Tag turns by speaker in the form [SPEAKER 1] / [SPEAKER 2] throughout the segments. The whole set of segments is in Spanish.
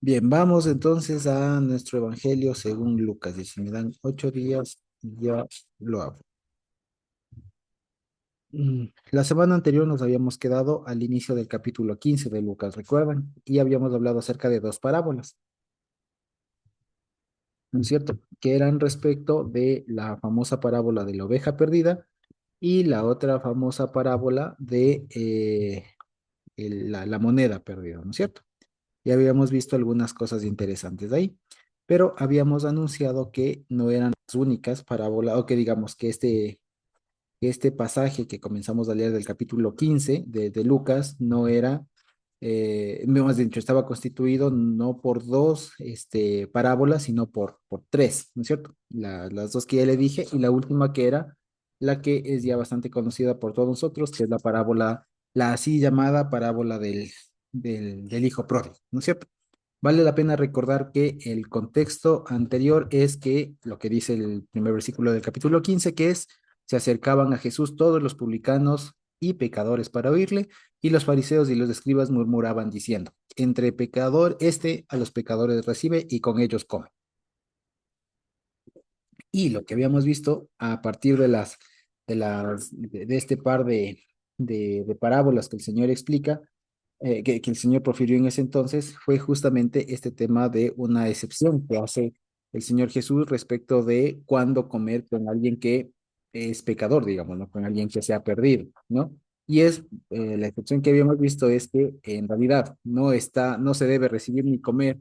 [SPEAKER 1] Bien, vamos entonces a nuestro Evangelio según Lucas. Y si me dan 8 días, ya lo hago. La semana anterior nos habíamos quedado al inicio del capítulo 15 de Lucas, ¿recuerdan? Y habíamos hablado acerca de dos parábolas, ¿no es cierto? Que eran respecto de la famosa parábola de la oveja perdida y la otra famosa parábola de la moneda perdida, ¿no es cierto? Ya habíamos visto algunas cosas interesantes de ahí, pero habíamos anunciado que no eran las únicas parábolas, o que digamos que este pasaje que comenzamos a leer del capítulo 15 de Lucas no era, más dicho, estaba constituido no por dos parábolas, sino por tres, ¿no es cierto? Las dos que ya le dije y la última que era la que es ya bastante conocida por todos nosotros, que es la parábola, la así llamada parábola del hijo pródigo, ¿no es cierto? Vale la pena recordar que el contexto anterior es que lo que dice el primer versículo del capítulo 15, que es, se acercaban a Jesús todos los publicanos y pecadores para oírle, y los fariseos y los escribas murmuraban diciendo, entre pecador, a los pecadores recibe y con ellos come. Y lo que habíamos visto a partir de este par de parábolas que el Señor explica, que el Señor profirió en ese entonces, fue justamente este tema de una excepción que hace el Señor Jesús respecto de cuándo comer con alguien que es pecador, digamos, ¿no? Con alguien que se ha perdido, ¿no? Y la excepción que habíamos visto es que en realidad no se debe recibir ni comer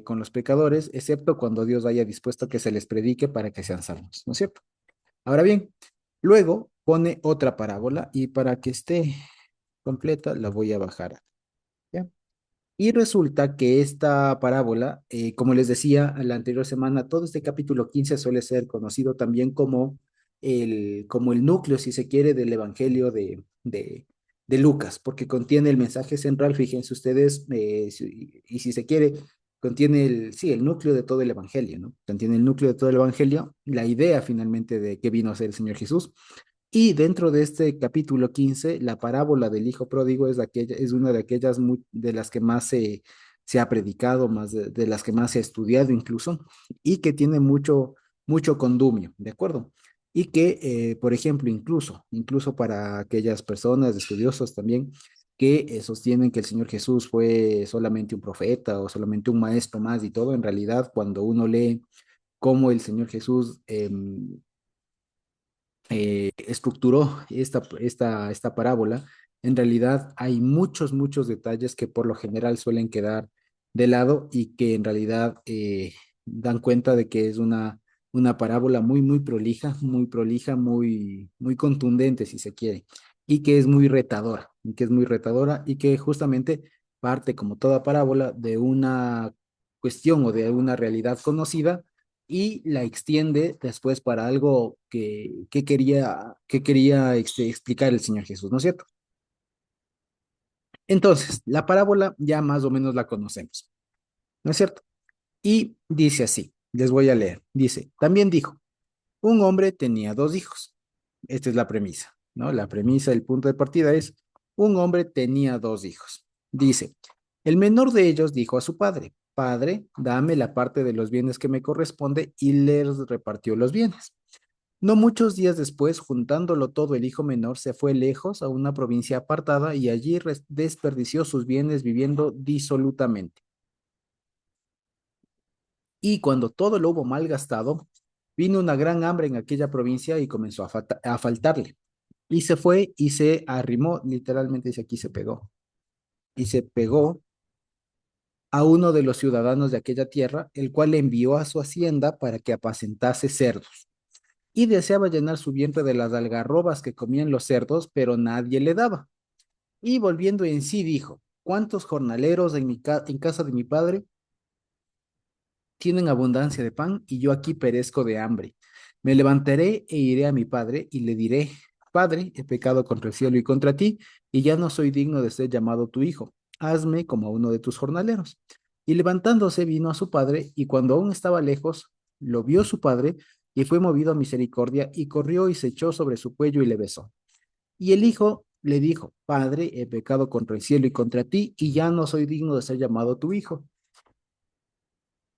[SPEAKER 1] con los pecadores, excepto cuando Dios haya dispuesto que se les predique para que sean salvos, ¿no es cierto? Ahora bien, luego pone otra parábola y para que esté completa la voy a bajar, ¿ya? Y resulta que esta parábola, como les decía la anterior semana, todo este capítulo 15 suele ser conocido también como el núcleo, si se quiere, del Evangelio de Lucas, porque contiene el mensaje central, fíjense ustedes, y si se quiere, contiene sí, el núcleo de todo el Evangelio, ¿no? Contiene el núcleo de todo el Evangelio, la idea finalmente de que vino a ser el Señor Jesús. Y dentro de este capítulo 15 la parábola del hijo pródigo es una de aquellas de las que más se ha predicado, más de las que más se ha estudiado incluso, y que tiene mucho condumio, ¿de acuerdo? Y que, por ejemplo, incluso para aquellas personas, estudiosos también, que sostienen que el Señor Jesús fue solamente un profeta o solamente un maestro más y todo, en realidad, cuando uno lee cómo el Señor Jesús estructuró esta parábola, en realidad hay muchos detalles que por lo general suelen quedar de lado y que en realidad dan cuenta de que es una parábola muy prolija, muy contundente, si se quiere, y que es muy retadora, y que justamente parte, como toda parábola, de una cuestión o de una realidad conocida y la extiende después para algo que quería explicar el Señor Jesús, ¿no es cierto? Entonces, la parábola ya más o menos la conocemos, ¿no es cierto? Y dice así, les voy a leer, dice, también dijo, un hombre tenía dos hijos. Esta es la premisa, ¿no? La premisa, el punto de partida es, un hombre tenía dos hijos. Dice, el menor de ellos dijo a su padre, Padre, dame la parte de los bienes que me corresponde y les repartió los bienes. No muchos días después, juntándolo todo, el hijo menor se fue lejos a una provincia apartada y allí desperdició sus bienes viviendo disolutamente. Y cuando todo lo hubo malgastado, vino una gran hambre en aquella provincia y comenzó a faltarle. Y se fue y se arrimó, literalmente dice aquí se pegó, y se pegó a uno de los ciudadanos de aquella tierra, el cual le envió a su hacienda para que apacentase cerdos. Y deseaba llenar su vientre de las algarrobas que comían los cerdos, pero nadie le daba. Y volviendo en sí dijo, ¿cuántos jornaleros en casa de mi padre tienen abundancia de pan y yo aquí perezco de hambre? Me levantaré e iré a mi padre y le diré, Padre, he pecado contra el cielo y contra ti, y ya no soy digno de ser llamado tu hijo. Hazme como a uno de tus jornaleros. Y levantándose vino a su padre, y cuando aún estaba lejos, lo vio su padre, y fue movido a misericordia, y corrió y se echó sobre su cuello y le besó. Y el hijo le dijo, Padre, he pecado contra el cielo y contra ti, y ya no soy digno de ser llamado tu hijo.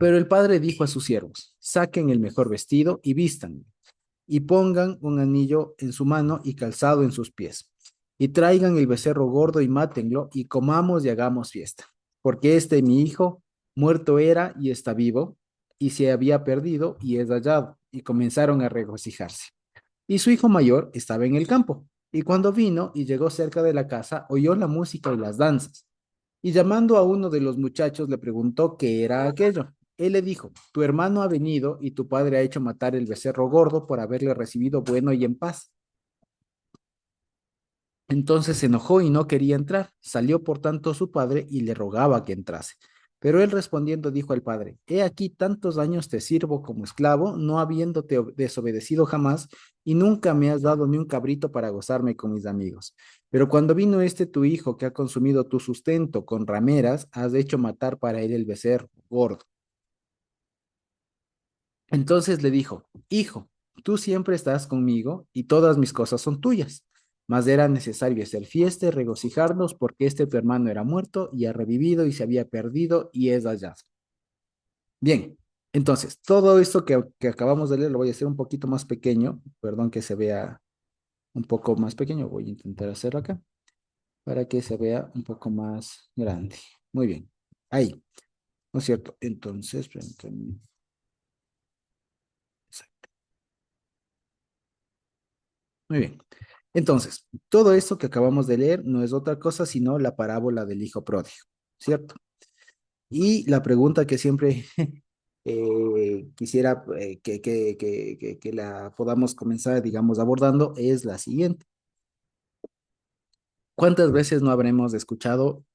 [SPEAKER 1] Pero el padre dijo a sus siervos, saquen el mejor vestido y vístanlo, y pongan un anillo en su mano y calzado en sus pies, y traigan el becerro gordo y mátenlo, y comamos y hagamos fiesta, porque este mi hijo muerto era y está vivo, y se había perdido y es hallado, y comenzaron a regocijarse. Y su hijo mayor estaba en el campo, y cuando vino y llegó cerca de la casa, oyó la música y las danzas. Y llamando a uno de los muchachos, le preguntó qué era aquello. Él le dijo, tu hermano ha venido y tu padre ha hecho matar el becerro gordo por haberle recibido bueno y en paz. Entonces se enojó y no quería entrar. Salió por tanto su padre y le rogaba que entrase. Pero él respondiendo dijo al padre, he aquí tantos años te sirvo como esclavo, no habiéndote desobedecido jamás, y nunca me has dado ni un cabrito para gozarme con mis amigos. Pero cuando vino este tu hijo que ha consumido tu sustento con rameras, has hecho matar para él el becerro gordo. Entonces le dijo, hijo, tú siempre estás conmigo y todas mis cosas son tuyas. Mas era necesario hacer fiesta y regocijarnos porque este tu hermano era muerto y ha revivido y se había perdido y es hallado. Bien, entonces, todo esto que acabamos de leer lo voy a hacer un poquito más pequeño, perdón que se vea un poco más pequeño, voy a intentar hacerlo acá para que se vea un poco más grande. Muy bien, ahí, ¿no es cierto? Entonces, permítanme. Muy bien. Entonces, todo esto que acabamos de leer no es otra cosa sino la parábola del hijo pródigo, ¿cierto? Y la pregunta que siempre quisiera que la podamos comenzar, digamos, abordando es la siguiente. ¿Cuántas veces no habremos escuchado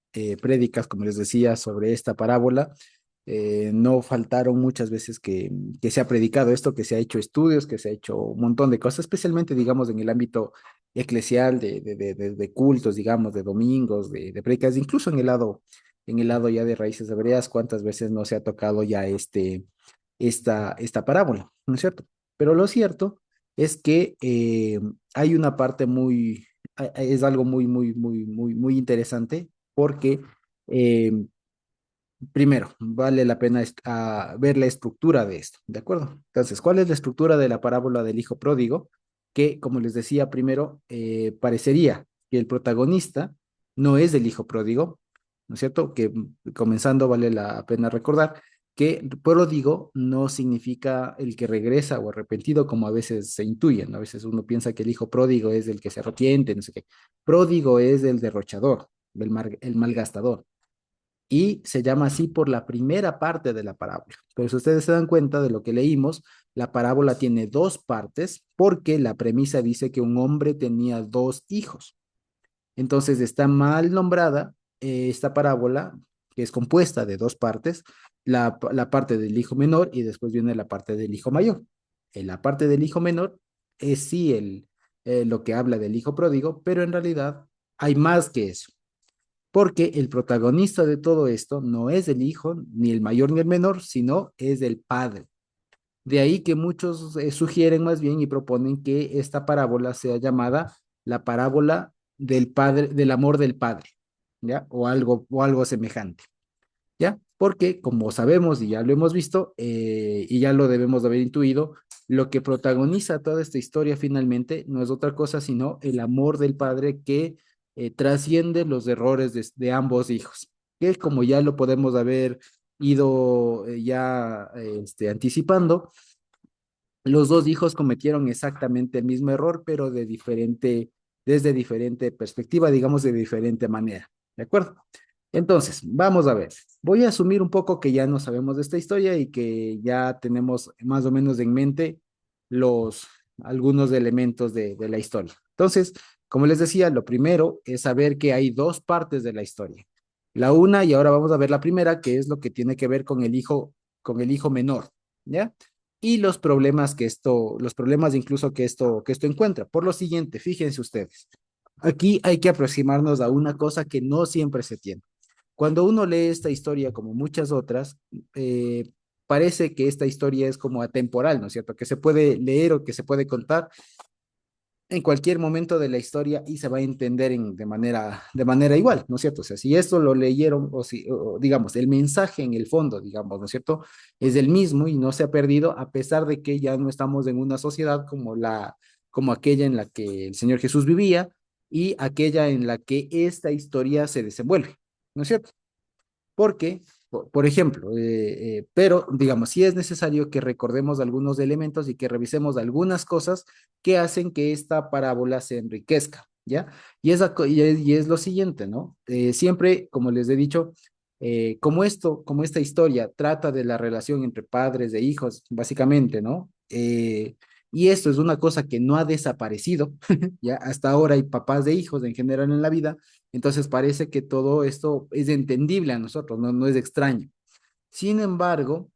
[SPEAKER 1] prédicas, como les decía, sobre esta parábola? No faltaron muchas veces que se ha predicado esto, que se ha hecho estudios, que se ha hecho un montón de cosas, especialmente, digamos, en el ámbito eclesial de cultos, digamos, de domingos, de predicas, incluso en el lado ya de raíces hebreas, cuántas veces no se ha tocado ya esta parábola, ¿no es cierto? Pero lo cierto es que hay una parte es algo muy interesante porque eh, primero, vale la pena ver la estructura de esto, ¿de acuerdo? Entonces, ¿cuál es la estructura de la parábola del hijo pródigo? Que, como les decía primero, parecería que el protagonista no es el hijo pródigo, ¿no es cierto? Que comenzando vale la pena recordar que pródigo no significa el que regresa o arrepentido, como a veces se intuye, ¿no? A veces uno piensa que el hijo pródigo es el que se arrepiente, no sé qué. Pródigo es el derrochador, el malgastador y se llama así por la primera parte de la parábola. Pero si ustedes se dan cuenta de lo que leímos, la parábola tiene dos partes porque la premisa dice que un hombre tenía dos hijos. Entonces está mal nombrada esta parábola, que es compuesta de dos partes, la parte del hijo menor y después viene la parte del hijo mayor. En la parte del hijo menor es sí lo que habla del hijo pródigo, pero en realidad hay más que eso porque el protagonista de todo esto no es el hijo, ni el mayor ni el menor, sino es el padre. De ahí que muchos sugieren más bien y proponen que esta parábola sea llamada la parábola del padre, del amor del padre, ¿ya? O algo semejante, ¿ya? Porque como sabemos y ya lo hemos visto y ya lo debemos de haber intuido, lo que protagoniza toda esta historia finalmente no es otra cosa sino el amor del padre que trasciende los errores de ambos hijos, que como ya lo podemos haber ido anticipando, los dos hijos cometieron exactamente el mismo error, pero desde diferente perspectiva, digamos de diferente manera, ¿de acuerdo? Entonces, vamos a ver. Voy a asumir un poco que ya no sabemos de esta historia y que ya tenemos más o menos en mente los algunos elementos de la historia. Entonces, como les decía, lo primero es saber que hay dos partes de la historia. La una, y ahora vamos a ver la primera, que es lo que tiene que ver con el hijo menor, ¿ya? Y los problemas incluso que esto encuentra. Por lo siguiente, fíjense ustedes, aquí hay que aproximarnos a una cosa que no siempre se tiene. Cuando uno lee esta historia, como muchas otras, parece que esta historia es como atemporal, ¿no es cierto? Que se puede leer o que se puede contar en cualquier momento de la historia y se va a entender de manera igual, ¿no es cierto? O sea, si esto lo leyeron o si, o, digamos, el mensaje en el fondo, digamos, ¿no es cierto? Es el mismo y no se ha perdido a pesar de que ya no estamos en una sociedad como aquella en la que el Señor Jesús vivía y aquella en la que esta historia se desenvuelve, ¿no es cierto? Porque, por ejemplo, pero digamos, sí es necesario que recordemos algunos elementos y que revisemos algunas cosas que hacen que esta parábola se enriquezca, ¿ya? Y es lo siguiente, ¿no? Siempre, como les he dicho, como esta historia trata de la relación entre padres e hijos, básicamente, ¿no? Y esto es una cosa que no ha desaparecido, ¿ya? Hasta ahora hay papás de hijos en general en la vida, entonces parece que todo esto es entendible a nosotros, no es extraño. Sin embargo,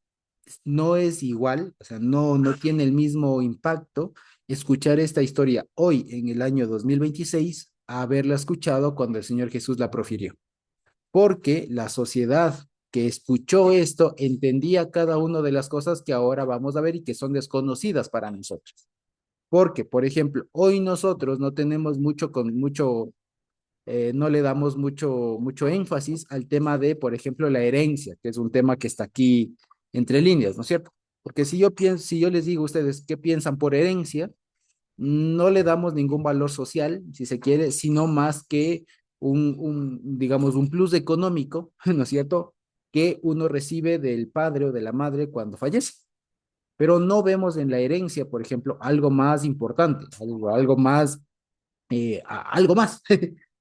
[SPEAKER 1] no es igual, o sea, no tiene el mismo impacto escuchar esta historia hoy en el año 2026 a haberla escuchado cuando el Señor Jesús la profirió. Porque la sociedad que escuchó esto entendía cada una de las cosas que ahora vamos a ver y que son desconocidas para nosotros. Porque, por ejemplo, hoy nosotros no tenemos no le damos mucho énfasis al tema de, por ejemplo, la herencia, que es un tema que está aquí entre líneas, ¿no es cierto? Porque si yo les digo a ustedes qué piensan por herencia, no le damos ningún valor social, si se quiere, sino más que digamos, un plus económico, ¿no es cierto? Que uno recibe del padre o de la madre cuando fallece. Pero no vemos en la herencia, por ejemplo, algo más importante, algo más algo más.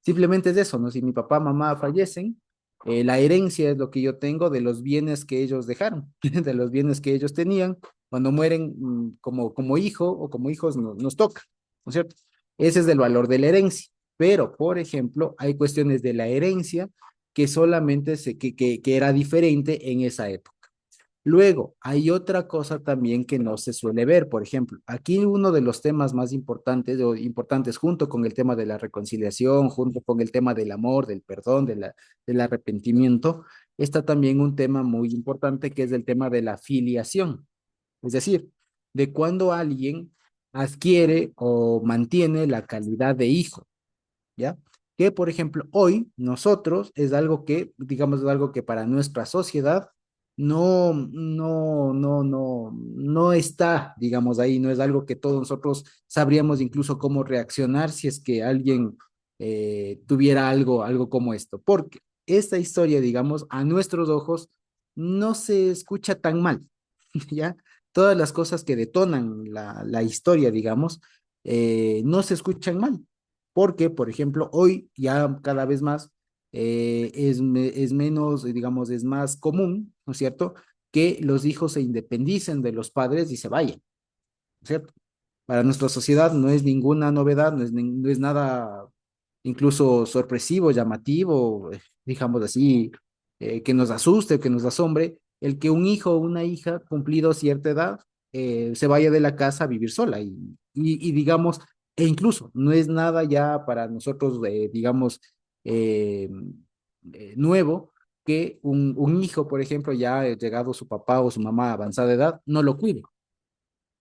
[SPEAKER 1] Simplemente es eso, ¿no? Si mi papá, mamá fallecen, la herencia es lo que yo tengo de los bienes que ellos dejaron, de los bienes que ellos tenían. Cuando mueren como hijo o como hijos nos toca, ¿no es cierto? Ese es el valor de la herencia. Pero, por ejemplo, hay cuestiones de la herencia que solamente que era diferente en esa época. Luego, hay otra cosa también que no se suele ver. Por ejemplo, aquí uno de los temas más importantes, o importantes junto con el tema de la reconciliación, junto con el tema del amor, del perdón, del arrepentimiento, está también un tema muy importante que es el tema de la filiación. Es decir, de cuando alguien adquiere o mantiene la calidad de hijo. ¿Ya? Que, por ejemplo, hoy nosotros es algo que, digamos, es algo que para nuestra sociedad no está, digamos, ahí, no es algo que todos nosotros sabríamos incluso cómo reaccionar si es que alguien tuviera algo como esto, porque esta historia, digamos, a nuestros ojos no se escucha tan mal, ¿ya? Todas las cosas que detonan la historia, digamos, no se escuchan mal porque, por ejemplo, hoy ya cada vez más es menos, digamos, es más común, ¿no es cierto?, que los hijos se independicen de los padres y se vayan, ¿no es cierto? Para nuestra sociedad no es ninguna novedad, no es nada incluso sorpresivo, llamativo, digamos así, que nos asuste, que nos asombre, el que un hijo o una hija cumplido cierta edad se vaya de la casa a vivir sola y digamos, e incluso no es nada ya para nosotros, digamos, eh, nuevo que un hijo, por ejemplo, ya llegado su papá o su mamá a avanzada edad, no lo cuide.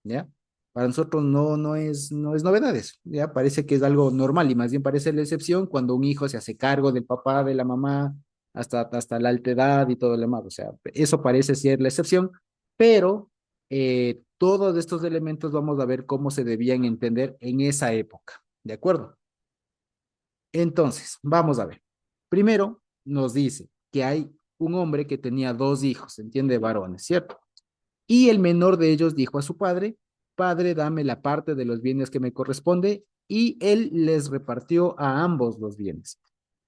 [SPEAKER 1] ¿Ya? Para nosotros no es novedad eso, ¿ya? Parece que es algo normal y más bien parece la excepción cuando un hijo se hace cargo del papá, de la mamá, hasta la alta edad y todo lo demás. O sea, eso parece ser la excepción, pero todos estos elementos vamos a ver cómo se debían entender en esa época, ¿de acuerdo? Entonces, vamos a ver. Primero, nos dice que hay un hombre que tenía dos hijos, ¿se entiende? Varones, ¿cierto? Y el menor de ellos dijo a su padre, Padre, dame la parte de los bienes que me corresponde, y él les repartió a ambos los bienes.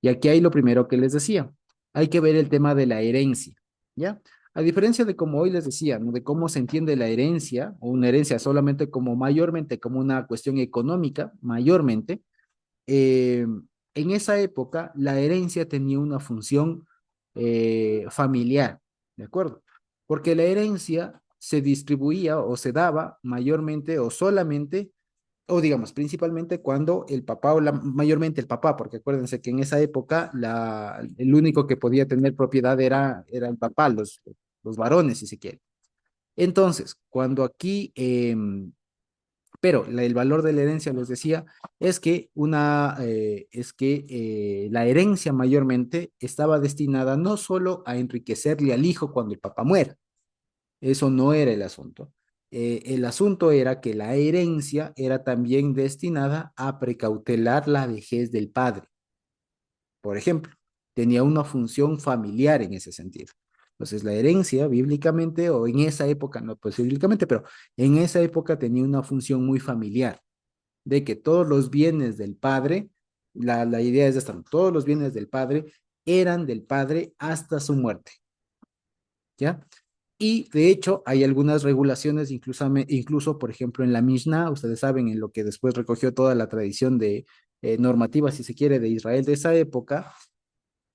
[SPEAKER 1] Y aquí hay lo primero que les decía, hay que ver el tema de la herencia, ¿ya? A diferencia de como hoy les decía, ¿no? De cómo se entiende la herencia, o una herencia solamente como mayormente como una cuestión económica, mayormente, eh, en esa época la herencia tenía una función familiar, ¿de acuerdo? Porque la herencia se distribuía o se daba mayormente o solamente, o digamos, principalmente cuando el papá, mayormente el papá, porque acuérdense que en esa época el único que podía tener propiedad era el papá, los varones, si se quiere. Entonces, cuando aquí Pero el valor de la herencia, les decía, es que, la herencia mayormente estaba destinada no solo a enriquecerle al hijo cuando el papá muera, eso no era el asunto. El asunto era que la herencia era también destinada a precautelar la vejez del padre, por ejemplo. Tenía una función familiar en ese sentido. Entonces, la herencia bíblicamente, o en esa época, no pues bíblicamente, pero en esa época tenía una función muy familiar, de que todos los bienes del padre, la idea es esta, todos los bienes del padre eran del padre hasta su muerte, ¿ya? Y de hecho hay algunas regulaciones, incluso por ejemplo en la Mishnah, ustedes saben, en lo que después recogió toda la tradición de normativa, si se quiere, de Israel de esa época,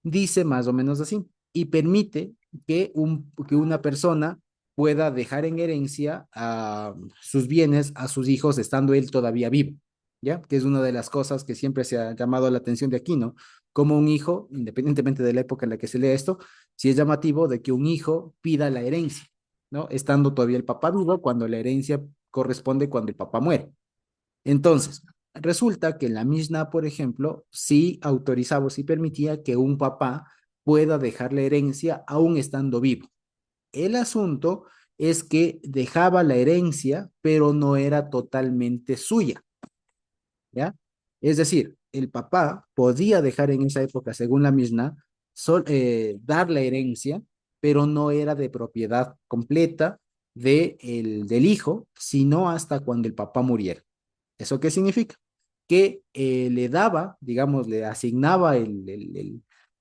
[SPEAKER 1] dice más o menos así, y permite que una persona pueda dejar en herencia a sus bienes a sus hijos estando él todavía vivo, ¿ya? Que es una de las cosas que siempre se ha llamado la atención de aquí, ¿no? Como un hijo, independientemente de la época en la que se lea esto, sí es llamativo de que un hijo pida la herencia, ¿no? Estando todavía el papá vivo, cuando la herencia corresponde cuando el papá muere. Entonces, resulta que la Mishnah, por ejemplo, sí autorizaba, sí permitía que un papá pueda dejar la herencia aún estando vivo. El asunto es que dejaba la herencia, pero no era totalmente suya, ¿ya? Es decir, el papá podía dejar en esa época, según la Mishnah, dar la herencia, pero no era de propiedad completa del hijo, sino hasta cuando el papá muriera. ¿Eso qué significa? Que le daba, digamos, le asignaba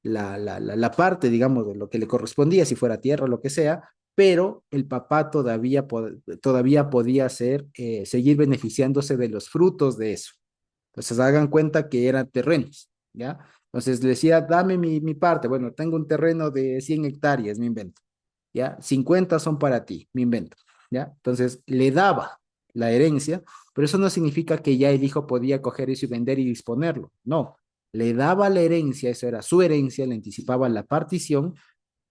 [SPEAKER 1] la parte, digamos, de lo que le correspondía, si fuera tierra o lo que sea, pero el papá todavía podía seguir beneficiándose de los frutos de eso. Entonces hagan cuenta que eran terrenos, ¿ya? Entonces le decía, dame mi parte. Bueno, tengo un terreno de 100 hectáreas, me invento. ¿Ya? 50 son para ti, me invento, ¿ya? Entonces le daba la herencia, pero eso no significa que ya el hijo podía coger eso y vender y disponerlo, no. Le daba la herencia, eso era su herencia, le anticipaba la partición,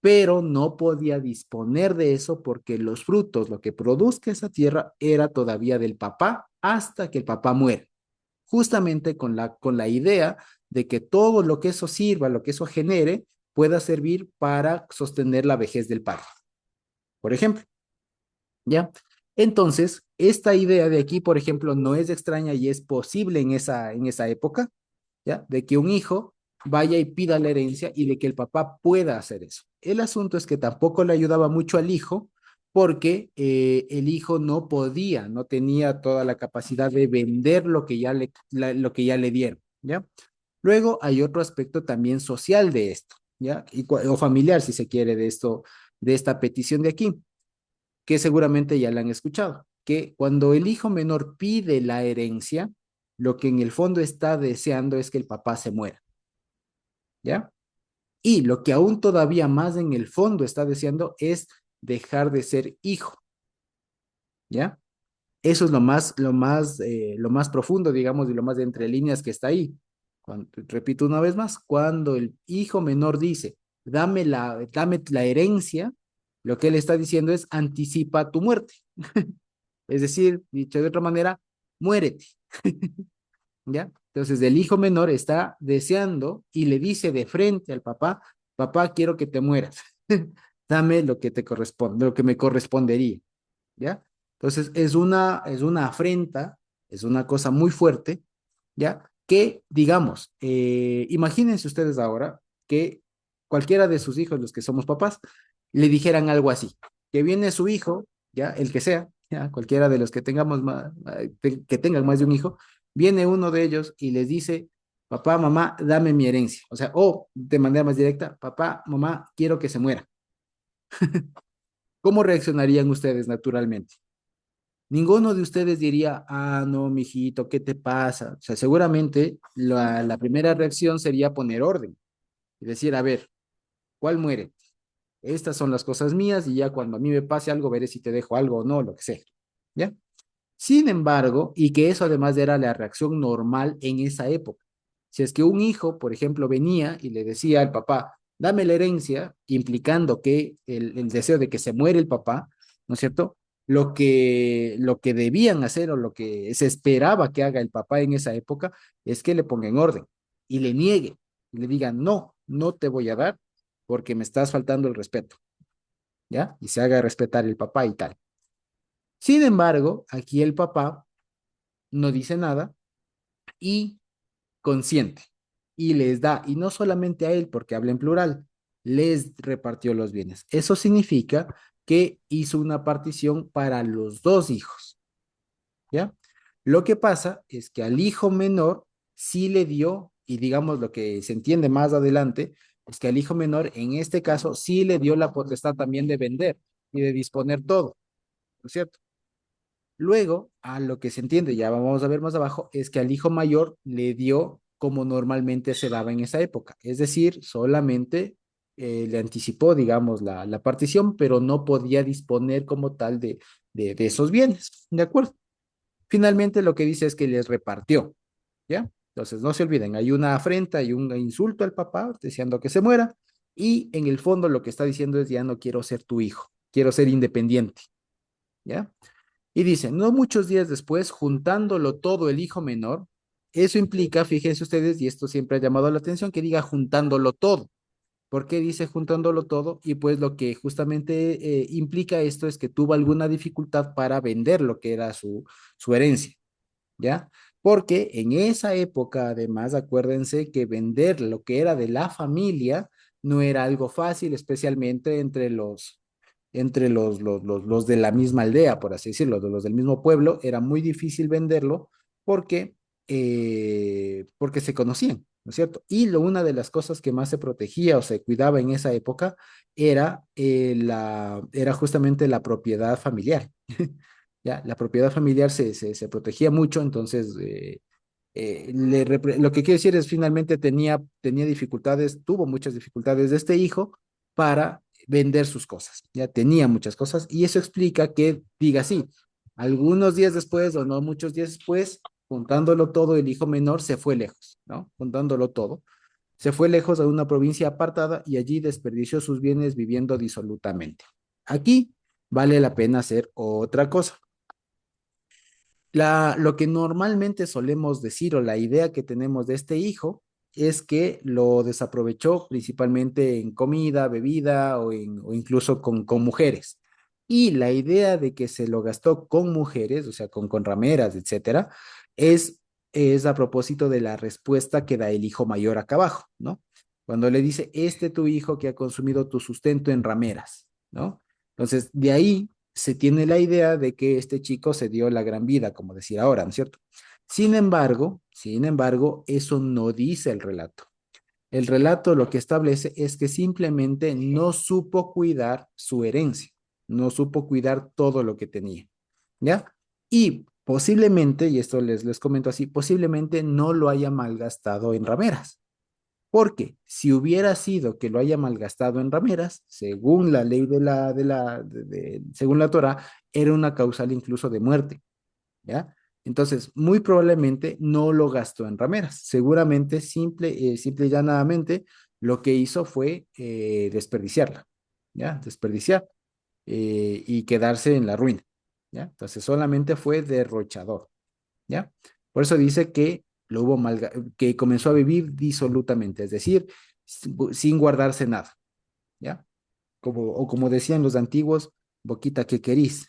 [SPEAKER 1] pero no podía disponer de eso porque los frutos, lo que produzca esa tierra, era todavía del papá hasta que el papá muere, justamente con la idea de que todo lo que eso sirva, lo que eso genere, pueda servir para sostener la vejez del padre, por ejemplo, ¿ya? Entonces, esta idea de aquí, por ejemplo, no es extraña y es posible en esa época, ¿ya? De que un hijo vaya y pida la herencia y de que el papá pueda hacer eso. El asunto es que tampoco le ayudaba mucho al hijo porque el hijo no tenía toda la capacidad de vender lo que ya le dieron, ¿ya? Luego hay otro aspecto también social de esto, ¿ya? O familiar, si se quiere, de esto, de esta petición de aquí, que seguramente ya la han escuchado, que cuando el hijo menor pide la herencia, lo que en el fondo está deseando es que el papá se muera, ¿ya? Y lo que aún todavía más en el fondo está deseando es dejar de ser hijo, ¿ya? Eso es lo más profundo, digamos, y lo más de entre líneas que está ahí. Repito una vez más, cuando el hijo menor dice, dame la herencia, lo que él está diciendo es anticipa tu muerte. Es decir, dicho de otra manera, muérete, ¿ya? Entonces el hijo menor está deseando y le dice de frente al papá, papá, quiero que te mueras, dame lo que te corresponde, lo que me correspondería, ¿ya? Entonces es una afrenta, es una cosa muy fuerte, ¿ya? Que, digamos, imagínense ustedes ahora que cualquiera de sus hijos, los que somos papás, le dijeran algo así, que viene su hijo, ¿ya? El que sea, ¿ya? Cualquiera de los que que tengan más de un hijo, viene uno de ellos y les dice, papá, mamá, dame mi herencia. O sea, o de manera más directa, papá, mamá, quiero que se muera. ¿Cómo reaccionarían ustedes naturalmente? Ninguno de ustedes diría, ah, no, mijito, ¿qué te pasa? O sea, seguramente la primera reacción sería poner orden y decir, a ver, ¿cuál muere? Estas son las cosas mías y ya cuando a mí me pase algo, veré si te dejo algo o no, lo que sea. ¿Ya? Sin embargo, y que eso además era la reacción normal en esa época. Si es que un hijo, por ejemplo, venía y le decía al papá, dame la herencia, implicando que el deseo de que se muere el papá, ¿no es cierto? lo que debían hacer o lo que se esperaba que haga el papá en esa época es que le ponga en orden y le niegue y le diga, no, no te voy a dar porque me estás faltando el respeto, ¿ya? Y se haga respetar el papá y tal. Sin embargo, aquí el papá no dice nada y consciente y les da, y no solamente a él, porque habla en plural, les repartió los bienes. Eso significa que hizo una partición para los dos hijos, ¿ya? Lo que pasa es que al hijo menor sí le dio, y digamos lo que se entiende más adelante, es que al hijo menor, en este caso, sí le dio la potestad también de vender y de disponer todo, ¿no es cierto? Luego, a lo que se entiende, ya vamos a ver más abajo, es que al hijo mayor le dio como normalmente se daba en esa época, es decir, solamente le anticipó, digamos, la partición, pero no podía disponer como tal de esos bienes, ¿de acuerdo? Finalmente lo que dice es que les repartió, ¿ya? Entonces, no se olviden, hay una afrenta y un insulto al papá deseando que se muera, y en el fondo lo que está diciendo es, ya no quiero ser tu hijo, quiero ser independiente, ¿ya? Y dice, no muchos días después, juntándolo todo el hijo menor, eso implica, fíjense ustedes, y esto siempre ha llamado la atención, que diga juntándolo todo. ¿Por qué dice juntándolo todo? Y pues lo que justamente implica esto es que tuvo alguna dificultad para vender lo que era su herencia, ¿ya? Porque en esa época, además, acuérdense que vender lo que era de la familia no era algo fácil, especialmente entre los de la misma aldea, por así decirlo, de los del mismo pueblo, era muy difícil venderlo porque, porque se conocían, ¿no es cierto? Y una de las cosas que más se protegía o se cuidaba en esa época era justamente la propiedad familiar. Ya, la propiedad familiar se protegía mucho, entonces lo que quiero decir es finalmente tenía dificultades, tuvo muchas dificultades de este hijo para vender sus cosas, ya tenía muchas cosas y eso explica que diga así, algunos días después o no muchos días después, juntándolo todo, el hijo menor se fue lejos, ¿no? Juntándolo todo, se fue lejos a una provincia apartada y allí desperdició sus bienes viviendo disolutamente. Aquí vale la pena hacer otra cosa. Lo que normalmente solemos decir o la idea que tenemos de este hijo es que lo desaprovechó principalmente en comida, bebida o incluso con mujeres. Y la idea de que se lo gastó con mujeres, o sea, con rameras, etcétera, es, es a propósito de la respuesta que da el hijo mayor acá abajo, ¿no? Cuando le dice, este tu hijo que ha consumido tu sustento en rameras, ¿no? Entonces, de ahí se tiene la idea de que este chico se dio la gran vida, como decir ahora, ¿no es cierto? Sin embargo, eso no dice el relato. El relato lo que establece es que simplemente no supo cuidar su herencia, no supo cuidar todo lo que tenía, ¿ya? Y posiblemente, y esto les comento así, posiblemente no lo haya malgastado en rameras. Porque si hubiera sido que lo haya malgastado en rameras, según la ley según la Torah, era una causal incluso de muerte, ¿ya? Entonces, muy probablemente no lo gastó en rameras. Seguramente, simple y llanamente, lo que hizo fue desperdiciarla, ¿ya? Desperdiciar y quedarse en la ruina, ¿ya? Entonces, solamente fue derrochador. ¿Ya? Por eso dice que que comenzó a vivir disolutamente, es decir, sin guardarse nada, ¿ya? O como decían los antiguos, boquita que querís,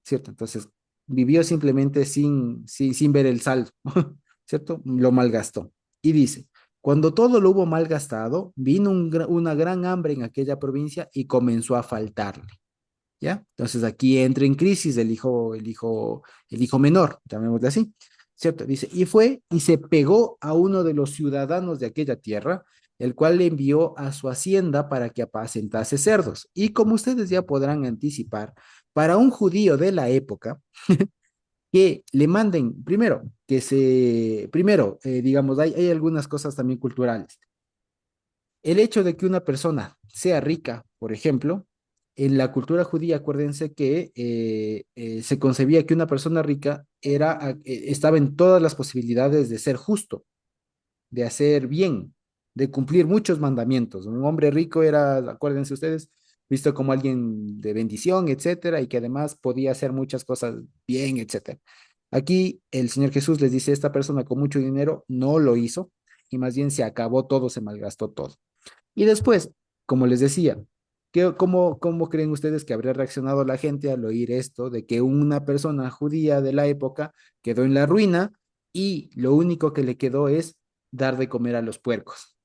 [SPEAKER 1] ¿cierto? Entonces, vivió simplemente sin ver el saldo, ¿cierto? Lo malgastó. Y dice, cuando todo lo hubo malgastado, vino una gran hambre en aquella provincia y comenzó a faltarle. ¿Ya? Entonces aquí entra en crisis el hijo menor, llamémosle así, ¿cierto? Dice, y fue y se pegó a uno de los ciudadanos de aquella tierra, el cual le envió a su hacienda para que apacentase cerdos. Y como ustedes ya podrán anticipar, para un judío de la época, que le manden, digamos, hay algunas cosas también culturales. El hecho de que una persona sea rica, por ejemplo, en la cultura judía, acuérdense que se concebía que una persona rica estaba en todas las posibilidades de ser justo, de hacer bien, de cumplir muchos mandamientos. Un hombre rico era, acuérdense ustedes, visto como alguien de bendición, etcétera, y que además podía hacer muchas cosas bien, etcétera. Aquí el Señor Jesús les dice, esta persona con mucho dinero no lo hizo y más bien se acabó todo, se malgastó todo. Y después, como les decía, cómo creen ustedes que habría reaccionado la gente al oír esto de que una persona judía de la época quedó en la ruina y lo único que le quedó es dar de comer a los puercos?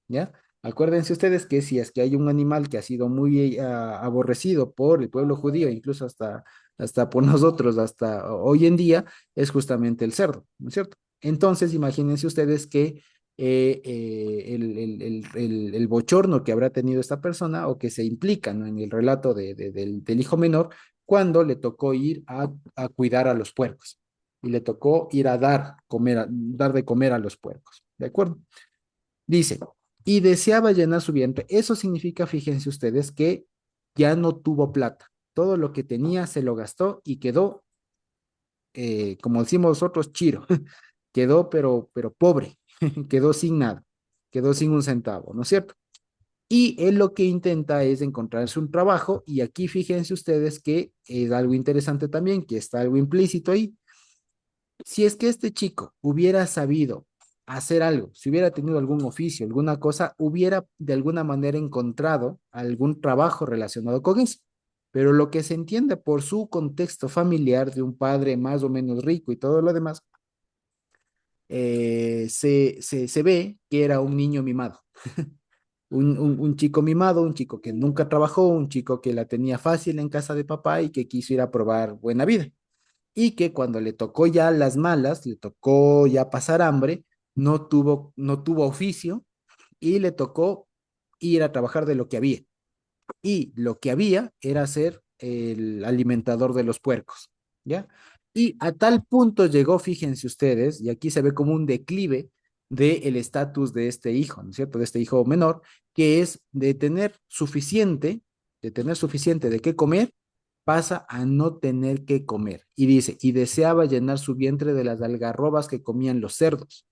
[SPEAKER 1] ¿Ya? Acuérdense ustedes que si es que hay un animal que ha sido muy aborrecido por el pueblo judío, incluso hasta por nosotros, hasta hoy en día, es justamente el cerdo, ¿no es cierto? Entonces, imagínense ustedes que el bochorno que habrá tenido esta persona o que se implica, ¿no?, en el relato del hijo menor, cuando le tocó ir a cuidar a los puercos y le tocó ir a dar de comer a los puercos, ¿de acuerdo? Dice, y deseaba llenar su vientre. Eso significa, fíjense ustedes, que ya no tuvo plata. Todo lo que tenía se lo gastó y quedó, como decimos nosotros, chiro. Quedó, pero pobre. Quedó sin nada. Quedó sin un centavo, ¿no es cierto? Y él lo que intenta es encontrarse un trabajo y aquí fíjense ustedes que es algo interesante también, que está algo implícito ahí. Si es que este chico hubiera sabido hacer algo, si hubiera tenido algún oficio, alguna cosa, hubiera de alguna manera encontrado algún trabajo relacionado con eso. Pero lo que se entiende por su contexto familiar de un padre más o menos rico y todo lo demás, se ve que era un niño mimado, un chico mimado, un chico que nunca trabajó, un chico que la tenía fácil en casa de papá y que quiso ir a probar buena vida y que cuando le tocó ya las malas, le tocó ya pasar hambre, no tuvo oficio y le tocó ir a trabajar de lo que había. Y lo que había era ser el alimentador de los puercos, ¿ya? Y a tal punto llegó, fíjense ustedes, y aquí se ve como un declive del estatus de este hijo, ¿no es cierto? De este hijo menor, que es de tener suficiente de qué comer, pasa a no tener que comer. Y dice, y deseaba llenar su vientre de las algarrobas que comían los cerdos.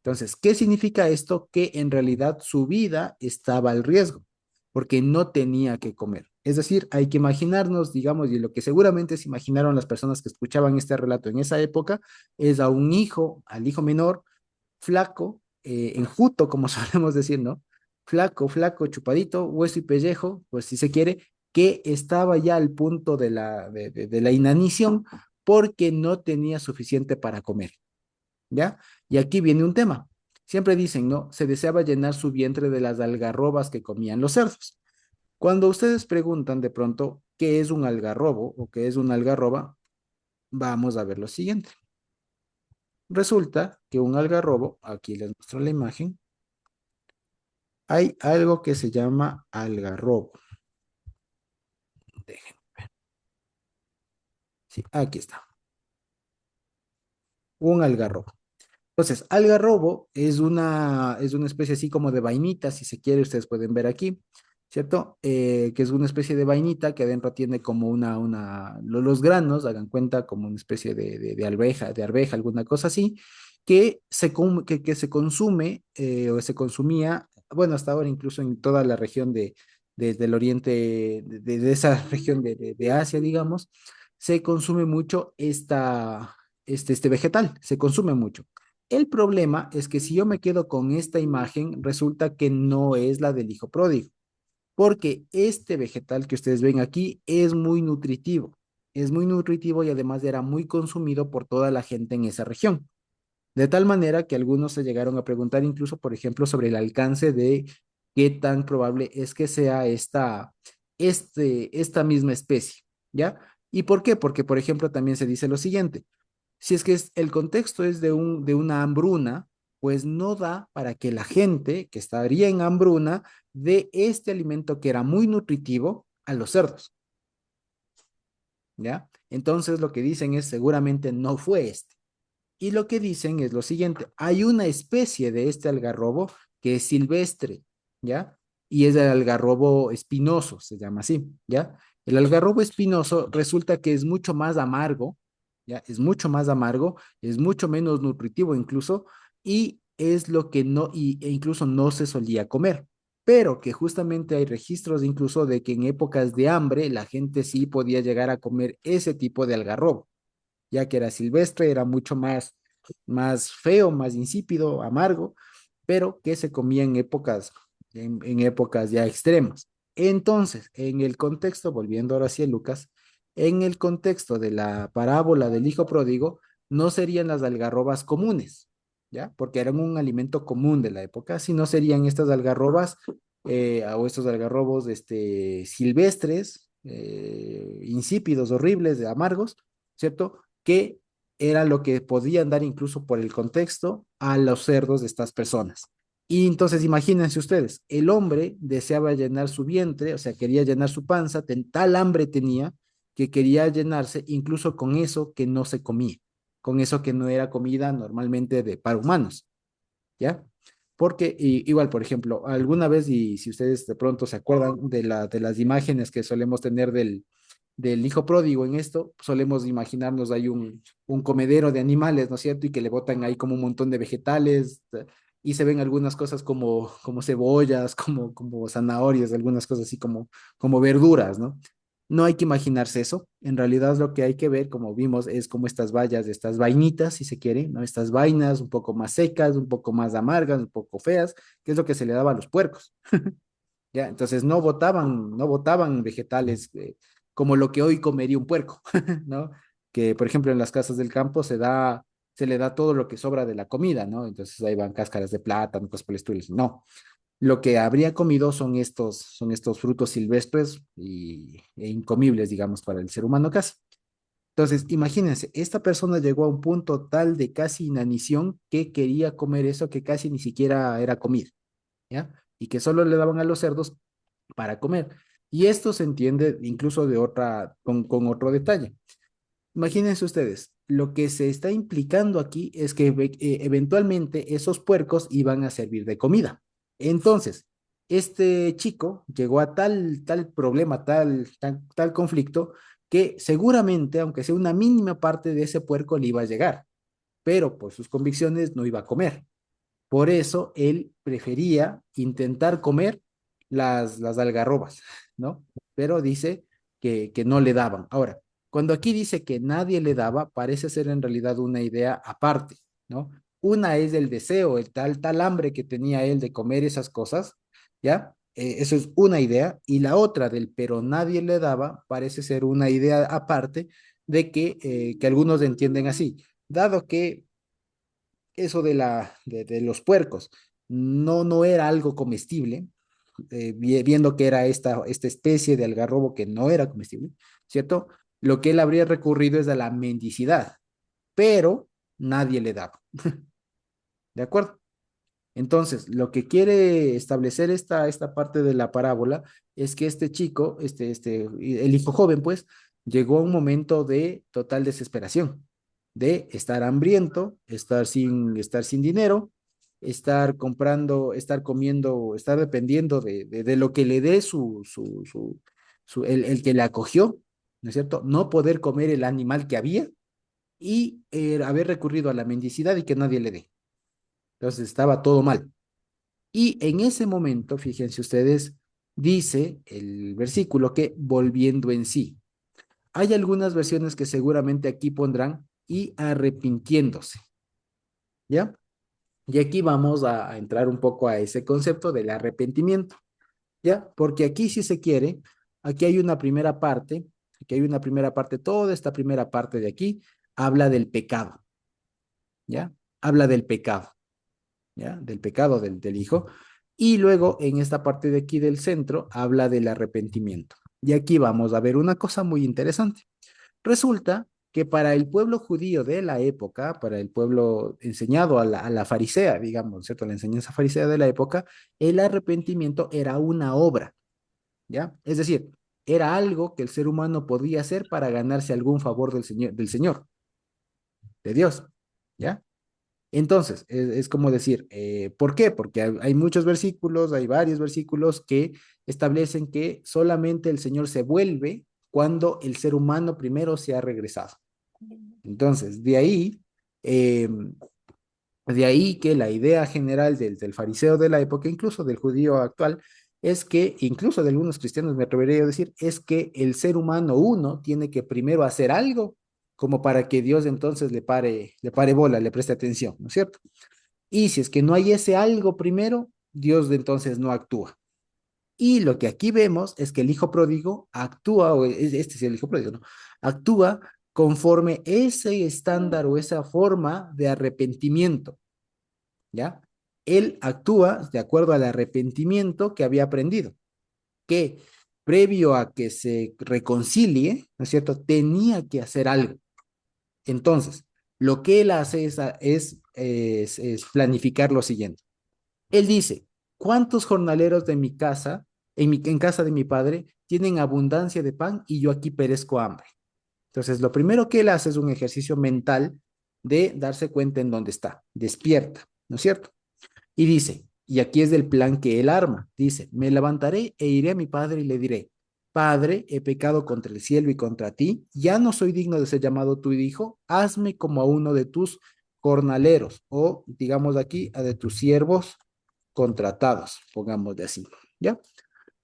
[SPEAKER 1] Entonces, ¿qué significa esto? Que en realidad su vida estaba al riesgo, porque no tenía que comer. Es decir, hay que imaginarnos, digamos, y lo que seguramente se imaginaron las personas que escuchaban este relato en esa época, es a un hijo, al hijo menor, flaco, enjuto, como solemos decir, ¿no? Flaco, flaco, chupadito, hueso y pellejo, pues si se quiere, que estaba ya al punto de la inanición porque no tenía suficiente para comer. ¿Ya? Y aquí viene un tema. Siempre dicen, ¿no? Se deseaba llenar su vientre de las algarrobas que comían los cerdos. Cuando ustedes preguntan de pronto qué es un algarrobo o qué es una algarroba, vamos a ver lo siguiente. Resulta que un algarrobo, aquí les muestro la imagen, hay algo que se llama algarrobo. Dejen, sí, aquí está, un algarrobo. Entonces, algarrobo es una especie así como de vainita, si se quiere, ustedes pueden ver aquí, ¿cierto? Que es una especie de vainita que adentro tiene como los granos, hagan cuenta, como una especie de arveja, alguna cosa así, que se consume o se consumía, bueno, hasta ahora incluso en toda la región del oriente, de esa región de Asia, digamos, se consume mucho este vegetal, se consume mucho. El problema es que si yo me quedo con esta imagen, resulta que no es la del hijo pródigo, porque este vegetal que ustedes ven aquí es muy nutritivo y además era muy consumido por toda la gente en esa región. De tal manera que algunos se llegaron a preguntar incluso, por ejemplo, sobre el alcance de qué tan probable es que sea esta misma especie, ¿ya? ¿Y por qué? Porque, por ejemplo, también se dice lo siguiente. Si es que el contexto es de una hambruna, pues no da para que la gente que estaría en hambruna dé este alimento que era muy nutritivo a los cerdos, ¿ya? Entonces lo que dicen es seguramente no fue este. Y lo que dicen es lo siguiente, hay una especie de este algarrobo que es silvestre, ¿ya? Y es el algarrobo espinoso, se llama así, ¿ya? El algarrobo espinoso resulta que es mucho más amargo, ¿ya? Es mucho más amargo, es mucho menos nutritivo incluso, y es lo que no, e incluso no se solía comer. pero que justamente hay registros incluso de que en épocas de hambre la gente sí podía llegar a comer ese tipo de algarrobo, ya que era silvestre, era mucho más feo, más insípido, amargo, pero que se comía en épocas ya extremas. Entonces, en el contexto, volviendo ahora sí a Lucas, en el contexto de la parábola del hijo pródigo, no serían las algarrobas comunes, ¿ya? Porque eran un alimento común de la época, sino serían estas algarrobas o estos algarrobos silvestres, insípidos, horribles, amargos, ¿cierto? Que era lo que podían dar incluso por el contexto a los cerdos de estas personas. Y entonces imagínense ustedes, el hombre deseaba llenar su vientre, o sea, quería llenar su panza, tal hambre tenía que quería llenarse incluso con eso que no se comía, con eso que no era comida normalmente para humanos, ¿ya? Porque igual, por ejemplo, alguna vez, y si ustedes de pronto se acuerdan de las imágenes que solemos tener del hijo pródigo en esto, solemos imaginarnos ahí un comedero de animales, ¿no es cierto? Y que le botan ahí como un montón de vegetales y se ven algunas cosas como cebollas, como zanahorias, algunas cosas así como verduras, ¿no? No hay que imaginarse eso. En realidad lo que hay que ver, como vimos, es como estas bayas, estas vainitas, si se quiere, ¿no? Estas vainas un poco más secas, un poco más amargas, un poco feas, que es lo que se le daba a los puercos. ¿Ya? Entonces no botaban vegetales como lo que hoy comería un puerco, ¿no? Que, por ejemplo, en las casas del campo se le da todo lo que sobra de la comida, ¿no? Entonces ahí van cáscaras de plátano, cosas por el estilo. No, lo que habría comido son estos frutos silvestres e incomibles, digamos, para el ser humano casi. Entonces, imagínense, esta persona llegó a un punto tal de casi inanición que quería comer eso que casi ni siquiera era comida, ¿ya? Y que solo le daban a los cerdos para comer. Y esto se entiende incluso con otro detalle. Imagínense ustedes, lo que se está implicando aquí es que eventualmente esos puercos iban a servir de comida. Entonces, este chico llegó a tal problema, tal conflicto, que seguramente, aunque sea una mínima parte de ese puerco, le iba a llegar, pero por sus convicciones no iba a comer. Por eso él prefería intentar comer las algarrobas, ¿no? Pero dice que no le daban. Ahora, cuando aquí dice que nadie le daba, parece ser en realidad una idea aparte, ¿no? Una es el deseo, el tal hambre que tenía él de comer esas cosas, ¿ya? Eso es una idea. Y la otra del pero nadie le daba, parece ser una idea aparte de que algunos entienden así. Dado que eso de los puercos no era algo comestible, viendo que era esta especie de algarrobo que no era comestible, ¿cierto? Lo que él habría recurrido es a la mendicidad, pero nadie le daba, ¿de acuerdo? Entonces, lo que quiere establecer esta parte de la parábola es que este chico, el hijo joven, pues, llegó a un momento de total desesperación, de estar hambriento, estar sin dinero, estar comprando, estar comiendo, estar dependiendo de lo que le dé el que le acogió, ¿no es cierto? No poder comer el animal que había y haber recurrido a la mendicidad y que nadie le dé. Entonces estaba todo mal. Y en ese momento, fíjense ustedes, dice el versículo que volviendo en sí. Hay algunas versiones que seguramente aquí pondrán y arrepintiéndose, ¿ya? Y aquí vamos a entrar un poco a ese concepto del arrepentimiento, ¿ya? Porque aquí si se quiere, aquí hay una primera parte, toda esta primera parte de aquí habla del pecado, ¿ya? Habla del pecado. ¿Ya? Del pecado del hijo. Y luego en esta parte de aquí del centro habla del arrepentimiento. Y aquí vamos a ver una cosa muy interesante. Resulta que para el pueblo judío de la época, para el pueblo enseñado a la farisea, digamos, ¿cierto? La enseñanza farisea de la época, el arrepentimiento era una obra, ¿ya? Es decir, era algo que el ser humano podía hacer para ganarse algún favor del Señor, de Dios, ¿ya? Entonces, es como decir, ¿por qué? Porque hay muchos versículos, hay varios versículos que establecen que solamente el Señor se vuelve cuando el ser humano primero se ha regresado. Entonces, de ahí, eh, De ahí que la idea general del fariseo de la época, incluso del judío actual, es que, incluso de algunos cristianos me atrevería a decir, es que el ser humano uno tiene que primero hacer algo como para que Dios entonces le pare bola, le preste atención, ¿no es cierto? Y si es que no hay ese algo primero, Dios de entonces no actúa. Y lo que aquí vemos es que el hijo pródigo actúa, este es el hijo pródigo, ¿no? Actúa conforme ese estándar o esa forma de arrepentimiento, ¿ya? Él actúa de acuerdo al arrepentimiento que había aprendido, que previo a que se reconcilie, ¿no es cierto?, tenía que hacer algo. Entonces, lo que él hace es planificar lo siguiente. Él dice, ¿cuántos jornaleros de mi casa, en casa de mi padre, tienen abundancia de pan y yo aquí perezco hambre? Entonces, lo primero que él hace es un ejercicio mental de darse cuenta en dónde está, despierta, ¿no es cierto? Y dice, y aquí es del plan que él arma, dice, me levantaré e iré a mi padre y le diré, Padre, he pecado contra el cielo y contra ti, ya no soy digno de ser llamado tu hijo, hazme como a uno de tus jornaleros, o digamos aquí, a de tus siervos contratados, pongamos de así, ¿ya?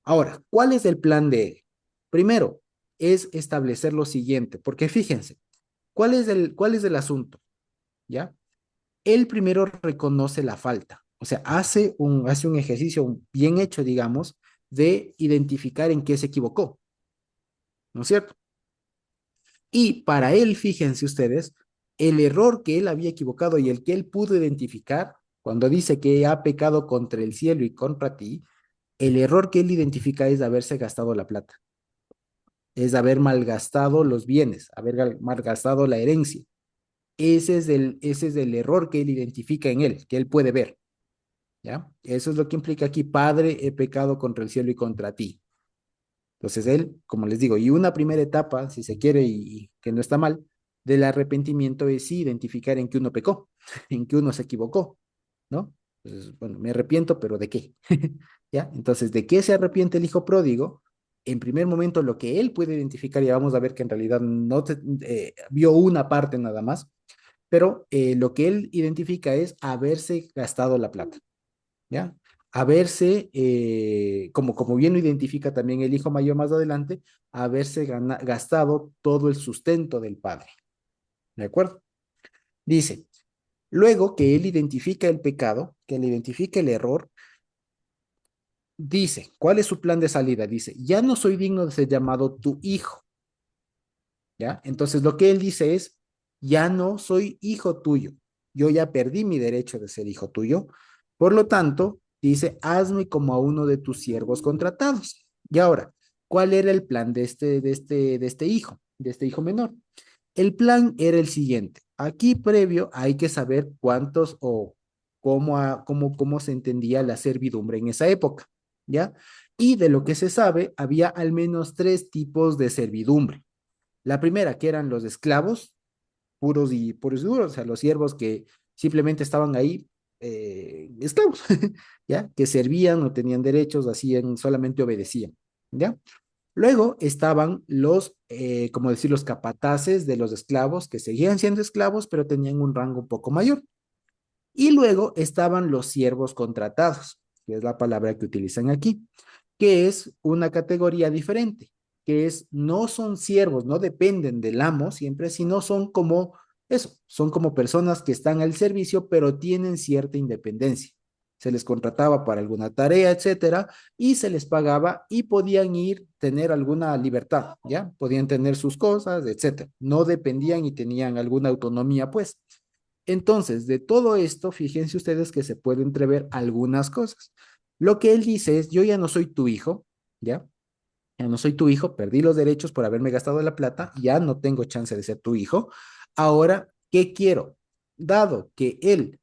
[SPEAKER 1] Ahora, ¿cuál es el plan de él? Primero, es establecer lo siguiente, porque fíjense, cuál es el asunto? ¿Ya? Él primero reconoce la falta, o sea, hace un ejercicio bien hecho, digamos, de identificar en qué se equivocó, ¿no es cierto? Y para él, fíjense ustedes, el error que él había equivocado y el que él pudo identificar, cuando dice que ha pecado contra el cielo y contra ti, el error que él identifica es haberse gastado la plata, es haber malgastado los bienes, haber malgastado la herencia. Ese es el error que él identifica en él, que él puede ver. ¿Ya? Eso es lo que implica aquí, Padre, he pecado contra el cielo y contra ti. Entonces él, como les digo, y una primera etapa, si se quiere, y que no está mal, del arrepentimiento es sí identificar en qué uno pecó, en qué uno se equivocó, ¿no? Entonces, bueno, me arrepiento, pero ¿de qué? ¿Ya? Entonces, ¿de qué se arrepiente el hijo pródigo? En primer momento, lo que él puede identificar, y vamos a ver que en realidad no vio una parte nada más, pero lo que él identifica es haberse gastado la plata. ¿Ya? Haberse, como bien lo identifica también el hijo mayor más adelante, haberse gastado todo el sustento del padre. ¿De acuerdo? Dice, luego que él identifica el pecado, que él identifica el error, dice, ¿cuál es su plan de salida? Dice, ya no soy digno de ser llamado tu hijo. ¿Ya? Entonces lo que él dice es, ya no soy hijo tuyo. Yo ya perdí mi derecho de ser hijo tuyo. Por lo tanto, dice, hazme como a uno de tus siervos contratados. Y ahora, ¿cuál era el plan de este hijo menor? El plan era el siguiente. Aquí previo hay que saber cuántos o cómo se entendía la servidumbre en esa época, ¿ya? Y de lo que se sabe, había al menos tres tipos de servidumbre. La primera, que eran los esclavos, puros y duros, o sea, los siervos que simplemente estaban ahí, esclavos, ¿ya? Que servían, no tenían derechos, hacían, solamente obedecían, ¿ya? Luego estaban como decir, los capataces de los esclavos, que seguían siendo esclavos, pero tenían un rango un poco mayor. Y luego estaban los siervos contratados, que es la palabra que utilizan aquí, que es una categoría diferente, que es, no son siervos, no dependen del amo siempre, sino son como eso, son como personas que están al servicio, pero tienen cierta independencia. Se les contrataba para alguna tarea, etcétera, y se les pagaba y podían tener alguna libertad, ¿ya? Podían tener sus cosas, etcétera. No dependían y tenían alguna autonomía, pues. Entonces, de todo esto, fíjense ustedes que se puede entrever algunas cosas. Lo que él dice es, yo ya no soy tu hijo, ¿ya? Ya no soy tu hijo, perdí los derechos por haberme gastado la plata, ya no tengo chance de ser tu hijo. Ahora, ¿qué quiero? Dado que él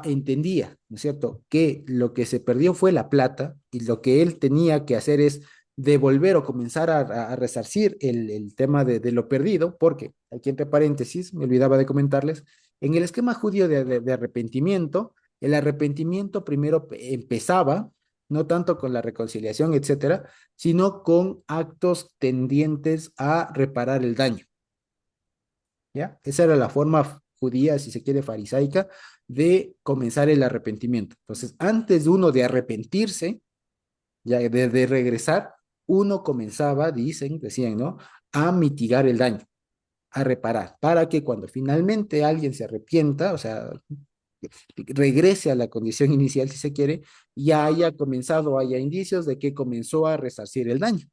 [SPEAKER 1] entendía, ¿no es cierto?, que lo que se perdió fue la plata y lo que él tenía que hacer es devolver o comenzar a resarcir el tema de lo perdido, porque aquí entre paréntesis, me olvidaba de comentarles, en el esquema judío de arrepentimiento, el arrepentimiento primero empezaba no tanto con la reconciliación, etcétera, sino con actos tendientes a reparar el daño. ¿Ya? Esa era la forma judía, si se quiere, farisaica, de comenzar el arrepentimiento. Entonces, antes de uno de arrepentirse, ya de regresar, uno comenzaba, decían, ¿no? A mitigar el daño, a reparar, para que cuando finalmente alguien se arrepienta, o sea, regrese a la condición inicial, si se quiere, ya haya comenzado, haya indicios de que comenzó a resarcir el daño.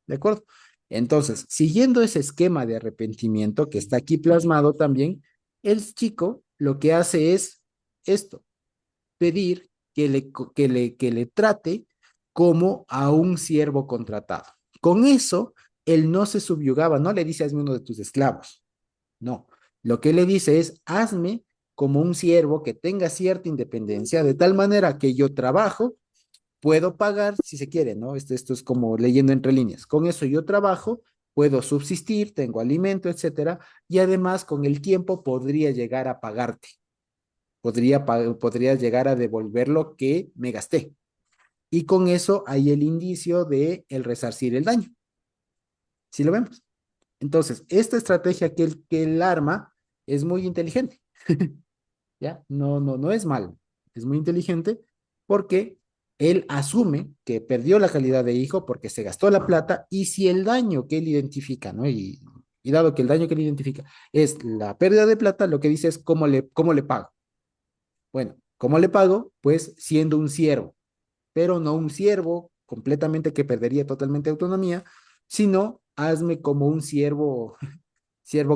[SPEAKER 1] ¿De acuerdo? Entonces, siguiendo ese esquema de arrepentimiento que está aquí plasmado también, el chico lo que hace es esto, pedir que le trate como a un siervo contratado. Con eso, él no se subyugaba, no le dice hazme uno de tus esclavos, no. Lo que le dice es hazme como un siervo que tenga cierta independencia, de tal manera que yo trabajo, puedo pagar si se quiere, ¿no? Esto es como leyendo entre líneas. Con eso yo trabajo, puedo subsistir, tengo alimento, etcétera, y además con el tiempo podría llegar a pagarte, podría llegar a devolver lo que me gasté. Y con eso hay el indicio de el resarcir el daño. ¿Sí lo vemos? Entonces, esta estrategia que él arma es muy inteligente, ¿ya? No es malo, es muy inteligente porque él asume que perdió la calidad de hijo porque se gastó la plata y si el daño que él identifica, ¿no? Y dado que el daño que él identifica es la pérdida de plata, lo que dice es cómo le pago. Bueno, ¿cómo le pago? Pues siendo un siervo, pero no un siervo completamente que perdería totalmente autonomía, sino hazme como un siervo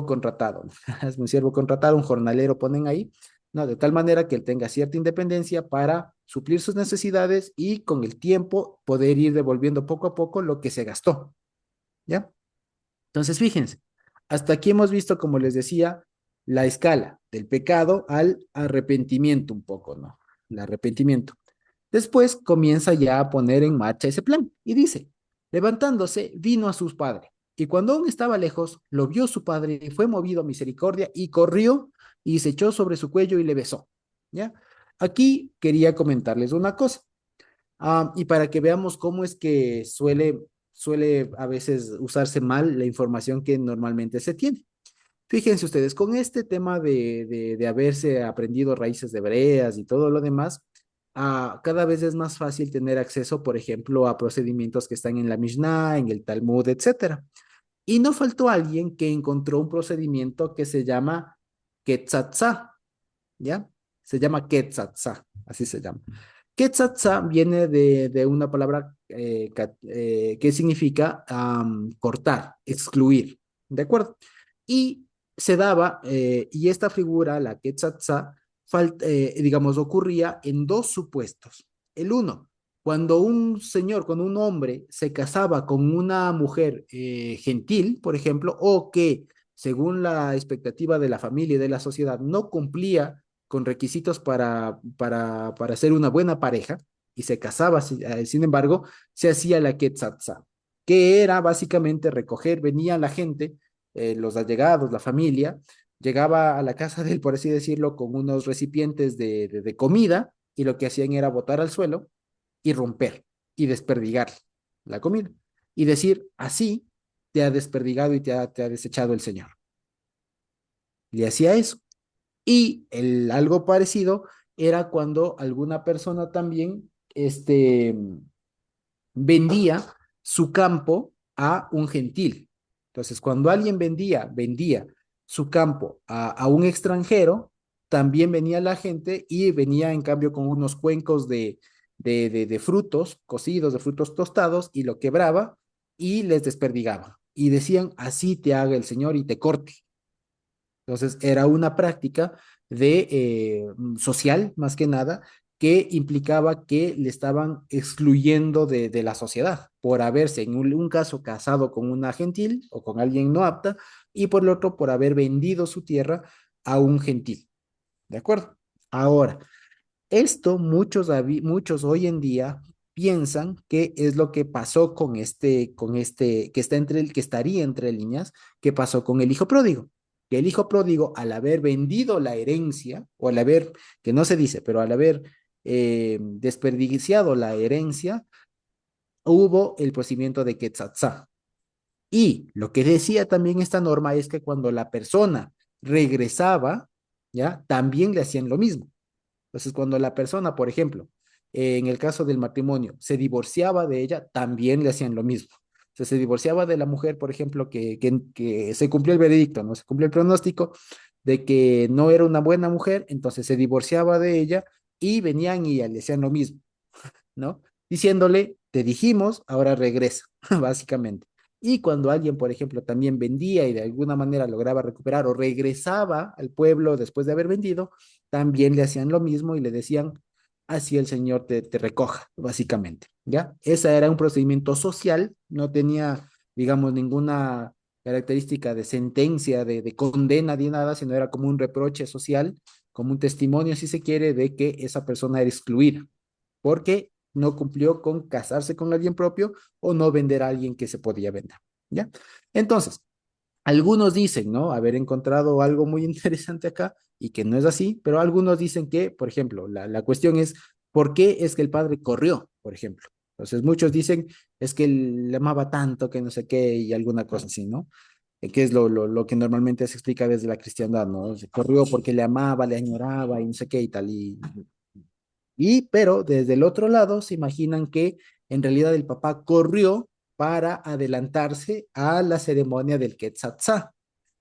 [SPEAKER 1] contratado, ¿no? Hazme un siervo contratado, un jornalero ponen ahí, ¿no? De tal manera que él tenga cierta independencia para suplir sus necesidades y con el tiempo poder ir devolviendo poco a poco lo que se gastó, ¿ya? Entonces, fíjense, hasta aquí hemos visto, como les decía, la escala del pecado al arrepentimiento un poco, ¿no? El arrepentimiento. Después comienza ya a poner en marcha ese plan y dice, levantándose, vino a sus padres. Y cuando aún estaba lejos, lo vio su padre y fue movido a misericordia y corrió y se echó sobre su cuello y le besó. ¿Ya? Aquí quería comentarles una cosa. Y para que veamos cómo es que suele a veces usarse mal la información que normalmente se tiene. Fíjense ustedes, con este tema de haberse aprendido raíces de hebreas y todo lo demás, cada vez es más fácil tener acceso, por ejemplo, a procedimientos que están en la Mishnah, en el Talmud, etcétera. Y no faltó alguien que encontró un procedimiento que se llama Ketzatzá, ¿ya? Se llama Ketzatzá, así se llama. Quetzatza viene de una palabra que significa cortar, excluir, ¿de acuerdo? Y se daba, y esta figura, la Quetzatza, digamos, ocurría en dos supuestos. El uno, cuando un hombre se casaba con una mujer gentil, por ejemplo, o que según la expectativa de la familia y de la sociedad no cumplía con requisitos para ser una buena pareja y se casaba, sin embargo, se hacía la quetzatza, que era básicamente recoger, venía la gente, los allegados, la familia, llegaba a la casa de él, por así decirlo, con unos recipientes de comida y lo que hacían era botar al suelo y romper y desperdigar la comida y decir, así te ha desperdigado y te ha desechado el Señor. Le hacía eso. Y algo parecido era cuando alguna persona también vendía su campo a un gentil. Entonces, cuando alguien vendía su campo a un extranjero, también venía la gente y venía en cambio con unos cuencos de frutos cocidos, de frutos tostados, y lo quebraba y les desperdigaba. Y decían, así te haga el Señor y te corte. Entonces, era una práctica social, más que nada, que implicaba que le estaban excluyendo de la sociedad por haberse, en un caso, casado con una gentil o con alguien no apta, y por el otro, por haber vendido su tierra a un gentil. ¿De acuerdo? Ahora, esto muchos hoy en día piensan que es lo que pasó que que estaría entre líneas, que pasó con el hijo pródigo. Que el hijo pródigo, al haber vendido la herencia, o al haber, que no se dice, pero al haber desperdiciado la herencia, hubo el procedimiento de Quetzaltzá. Y lo que decía también esta norma es que cuando la persona regresaba, ¿ya? También le hacían lo mismo. Entonces, cuando la persona, por ejemplo, en el caso del matrimonio, se divorciaba de ella, también le hacían lo mismo. O sea, se divorciaba de la mujer, por ejemplo, que se cumplió el veredicto, ¿no? Se cumplió el pronóstico de que no era una buena mujer, entonces se divorciaba de ella y venían y le hacían lo mismo, ¿no? Diciéndole, te dijimos, ahora regresa, básicamente. Y cuando alguien, por ejemplo, también vendía y de alguna manera lograba recuperar o regresaba al pueblo después de haber vendido, también le hacían lo mismo y le decían, así el Señor te recoja, básicamente, ¿ya? Ese era un procedimiento social, no tenía, digamos, ninguna característica de sentencia, de condena, de nada, sino era como un reproche social, como un testimonio, si se quiere, de que esa persona era excluida porque no cumplió con casarse con alguien propio o no vender a alguien que se podía vender, ¿ya? Entonces, algunos dicen, ¿no? Haber encontrado algo muy interesante acá y que no es así, pero algunos dicen que, por ejemplo, la cuestión es, ¿por qué es que el padre corrió, por ejemplo? Entonces, muchos dicen, es que él le amaba tanto que no sé qué y alguna cosa así, ¿no? Que es lo que normalmente se explica desde la cristiandad, ¿no? Se corrió porque le amaba, le añoraba y no sé qué y tal, pero desde el otro lado se imaginan que en realidad el papá corrió para adelantarse a la ceremonia del Quetzaltá,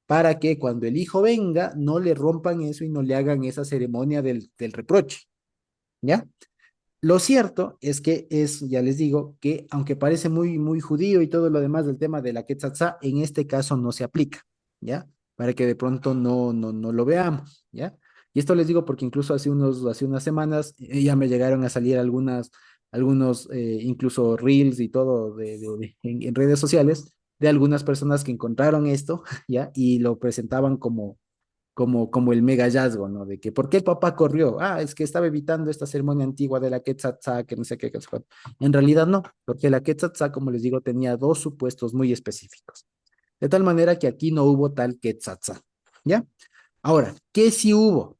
[SPEAKER 1] para que cuando el hijo venga no le rompan eso y no le hagan esa ceremonia del reproche, ¿ya? Lo cierto es que es, ya les digo, que aunque parece muy judío y todo lo demás del tema de la Quetzaltá, en este caso no se aplica, ¿ya? Para que de pronto no lo veamos, ¿ya? Y esto les digo porque incluso hace unas semanas ya me llegaron a salir algunos incluso reels y todo en redes sociales de algunas personas que encontraron esto, ¿ya? Y lo presentaban como el mega hallazgo, ¿no? De que, ¿por qué el papá corrió? Ah, es que estaba evitando esta ceremonia antigua de la Quetzaltá, que no sé qué, sé cuánto. En realidad no, porque la Quetzaltá, como les digo, tenía dos supuestos muy específicos. De tal manera que aquí no hubo tal Quetzaltá, ¿ya? Ahora, ¿qué sí hubo?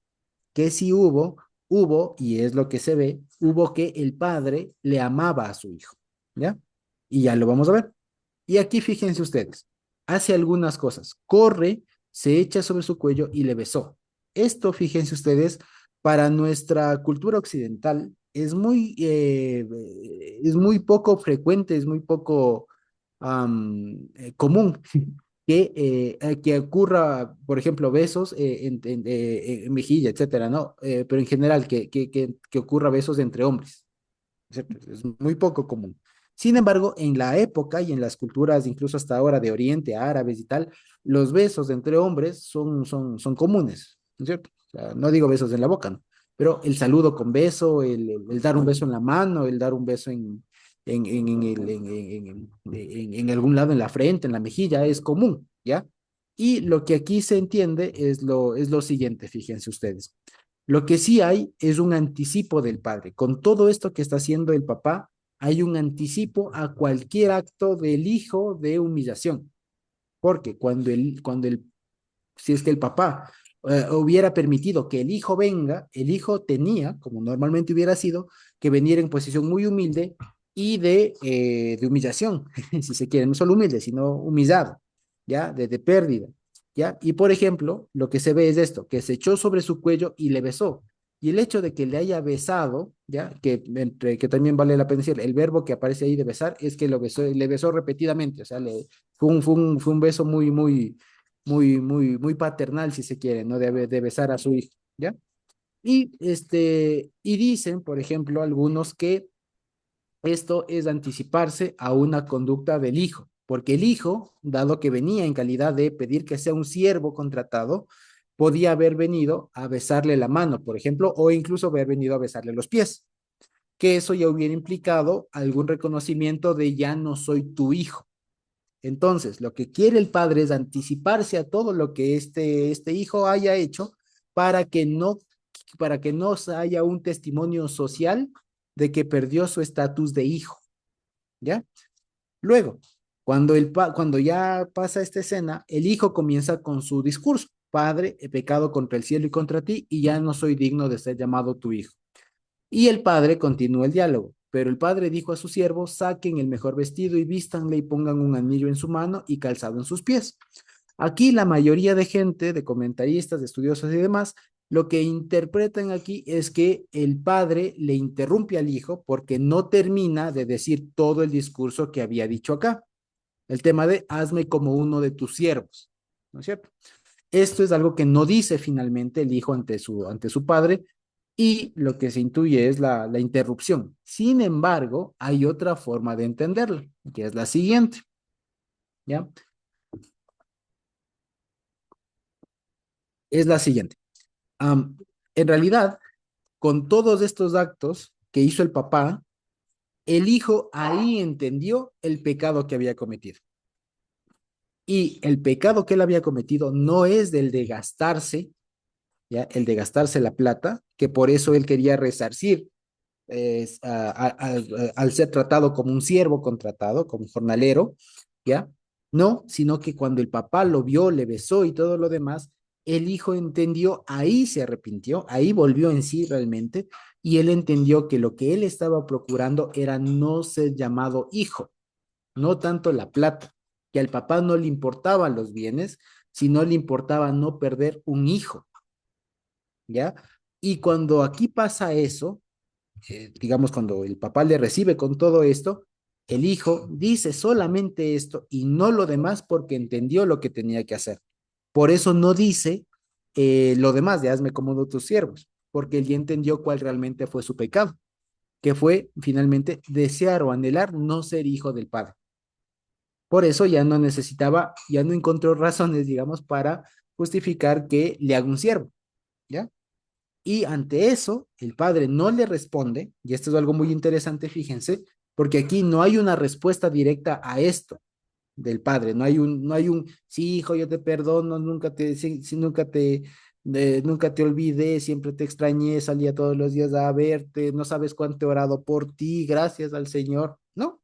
[SPEAKER 1] ¿Qué sí hubo? Hubo, y es lo que se ve, hubo que el padre le amaba a su hijo, ¿ya? Y ya lo vamos a ver. Y aquí fíjense ustedes, hace algunas cosas, corre, se echa sobre su cuello y le besó. Esto, fíjense ustedes, para nuestra cultura occidental es muy poco frecuente, es muy poco común que ocurra, por ejemplo, besos en mejilla, etcétera, ¿no? Pero en general, que ocurra besos entre hombres. ¿Cierto? Es muy poco común. Sin embargo, en la época y en las culturas, incluso hasta ahora de Oriente, árabes y tal, los besos entre hombres son comunes, ¿no es cierto? O sea, no digo besos en la boca, ¿no? Pero el saludo con beso, el dar un beso en la mano, el dar un beso en algún lado, en la frente, en la mejilla, es común, ¿ya? Y lo que aquí se entiende es lo siguiente, fíjense ustedes. Lo que sí hay es un anticipo del padre. Con todo esto que está haciendo el papá, hay un anticipo a cualquier acto del hijo de humillación. Porque si es que el papá hubiera permitido que el hijo venga, el hijo tenía, como normalmente hubiera sido, que venir en posición muy humilde y de humillación, si se quiere, no solo humilde, sino humillado, ¿ya? De pérdida, ¿ya? Y por ejemplo, lo que se ve es esto, que se echó sobre su cuello y le besó. Y el hecho de que le haya besado, ¿ya? Que también vale la pena decir, el verbo que aparece ahí de besar es que le besó repetidamente, o sea, fue un beso muy paternal, si se quiere, ¿no? De besar a su hijo, ¿ya? Y dicen, por ejemplo, algunos que esto es anticiparse a una conducta del hijo, porque el hijo, dado que venía en calidad de pedir que sea un siervo contratado, podía haber venido a besarle la mano, por ejemplo, o incluso haber venido a besarle los pies, que eso ya hubiera implicado algún reconocimiento de ya no soy tu hijo. Entonces, lo que quiere el padre es anticiparse a todo lo que este hijo haya hecho para que no, para que no haya un testimonio social de que perdió su estatus de hijo, ¿ya? Luego, cuando ya pasa esta escena, el hijo comienza con su discurso. Padre, he pecado contra el cielo y contra ti, y ya no soy digno de ser llamado tu hijo. Y el padre continúa el diálogo, pero el padre dijo a sus siervos, saquen el mejor vestido y vístanle y pongan un anillo en su mano y calzado en sus pies. Aquí la mayoría de gente, de comentaristas, de estudiosos y demás, Lo que interpretan aquí es que el padre le interrumpe al hijo porque no termina de decir todo el discurso que había dicho acá. El tema de hazme como uno de tus siervos, ¿no es cierto? Esto es algo que no dice finalmente el hijo ante su padre y lo que se intuye es la interrupción. Sin embargo, hay otra forma de entenderlo, que es la siguiente, ¿ya? Es la siguiente. Um, en realidad, con todos estos actos que hizo el papá, el hijo ahí entendió el pecado que había cometido. Y el pecado que él había cometido no es del de gastarse, ¿ya? El de gastarse la plata, que por eso él quería resarcir al ser tratado como un siervo contratado, como un jornalero, ¿ya? No, sino que cuando el papá lo vio, le besó y todo lo demás, el hijo entendió, ahí se arrepintió, ahí volvió en sí realmente, y él entendió que lo que él estaba procurando era no ser llamado hijo, no tanto la plata, que al papá no le importaban los bienes, sino le importaba no perder un hijo, ¿ya? Y cuando aquí pasa eso, digamos, cuando el papá le recibe con todo esto, el hijo dice solamente esto y no lo demás porque entendió lo que tenía que hacer. Por eso no dice lo demás de hazme como de tus siervos, porque él ya entendió cuál realmente fue su pecado, que fue finalmente desear o anhelar no ser hijo del padre. Por eso ya no necesitaba, ya no encontró razones, digamos, para justificar que le haga un siervo, ¿ya? Y ante eso, el padre no le responde, y esto es algo muy interesante, fíjense, porque aquí no hay una respuesta directa a esto del padre, no hay un, sí, hijo, yo te perdono, nunca te olvidé, siempre te extrañé, salía todos los días a verte, no sabes cuánto he orado por ti, gracias al Señor. No,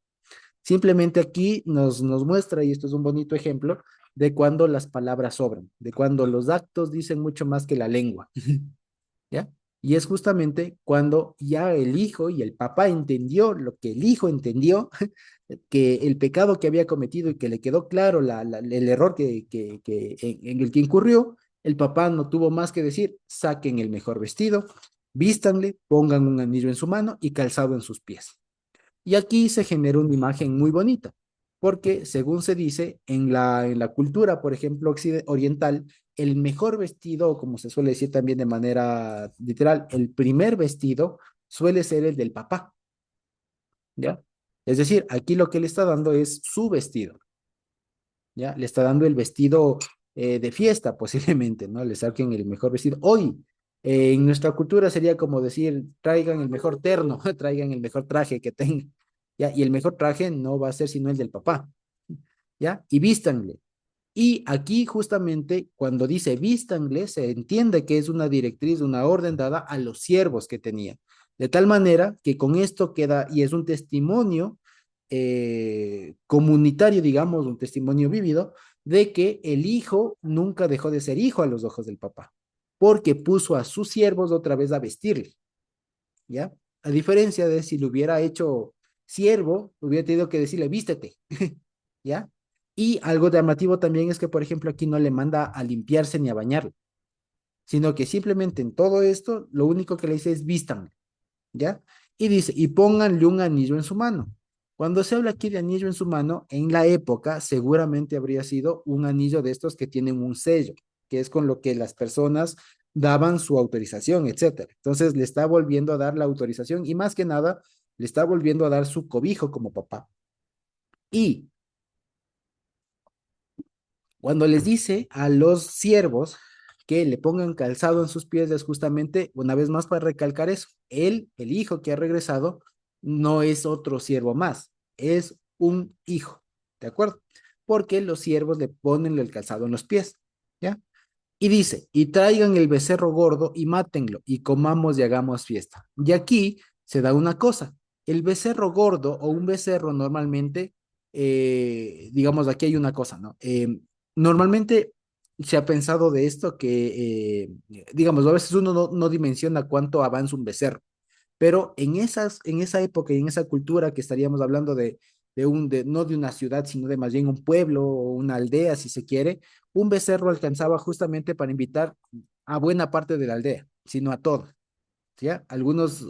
[SPEAKER 1] simplemente aquí nos muestra, y esto es un bonito ejemplo, de cuando las palabras sobran, de cuando los actos dicen mucho más que la lengua. ¿Ya? Y es justamente cuando ya el hijo y el papá entendió lo que el hijo entendió, que el pecado que había cometido y que le quedó claro el error en el que incurrió, el papá no tuvo más que decir, saquen el mejor vestido, vístanle, pongan un anillo en su mano y calzado en sus pies. Y aquí se genera una imagen muy bonita, porque según se dice, en la cultura, por ejemplo, oriental, el mejor vestido, o como se suele decir también de manera literal, el primer vestido suele ser el del papá, ¿ya? Es decir, aquí lo que le está dando es su vestido, ¿ya? Le está dando el vestido de fiesta, posiblemente, ¿no? Le saquen el mejor vestido. Hoy, en nuestra cultura sería como decir, traigan el mejor terno, traigan el mejor traje que tengan, ¿ya? Y el mejor traje no va a ser sino el del papá, ¿ya? Y vístanle. Y aquí justamente cuando dice vístanle, se entiende que es una directriz, una orden dada a los siervos que tenía. De tal manera que con esto queda, y es un testimonio comunitario, digamos, un testimonio vívido, de que el hijo nunca dejó de ser hijo a los ojos del papá, porque puso a sus siervos otra vez a vestirle, ¿ya? A diferencia de si lo hubiera hecho siervo, hubiera tenido que decirle, vístete, ¿ya? Y algo llamativo también es que, por ejemplo, aquí no le manda a limpiarse ni a bañarlo, sino que simplemente en todo esto, lo único que le dice es vístanme, ¿ya? Y dice, y pónganle un anillo en su mano. Cuando se habla aquí de anillo en su mano, en la época seguramente habría sido un anillo de estos que tienen un sello, que es con lo que las personas daban su autorización, etcétera. Entonces le está volviendo a dar la autorización y más que nada le está volviendo a dar su cobijo como papá. Y cuando les dice a los siervos que le pongan calzado en sus pies, es justamente, una vez más, para recalcar eso. Él, el hijo que ha regresado, no es otro siervo más, es un hijo, ¿de acuerdo? Porque los siervos le ponen el calzado en los pies, ¿ya? Y dice, y traigan el becerro gordo y mátenlo y comamos y hagamos fiesta. Y aquí se da una cosa, el becerro gordo o un becerro normalmente, digamos, aquí hay una cosa, ¿no? Normalmente se ha pensado de esto que, digamos, a veces uno no dimensiona cuánto avanza un becerro, pero en esa época y en esa cultura que estaríamos hablando no de una ciudad, sino de más bien un pueblo o una aldea, si se quiere, un becerro alcanzaba justamente para invitar a buena parte de la aldea, sino a todo. ¿Ya? Algunos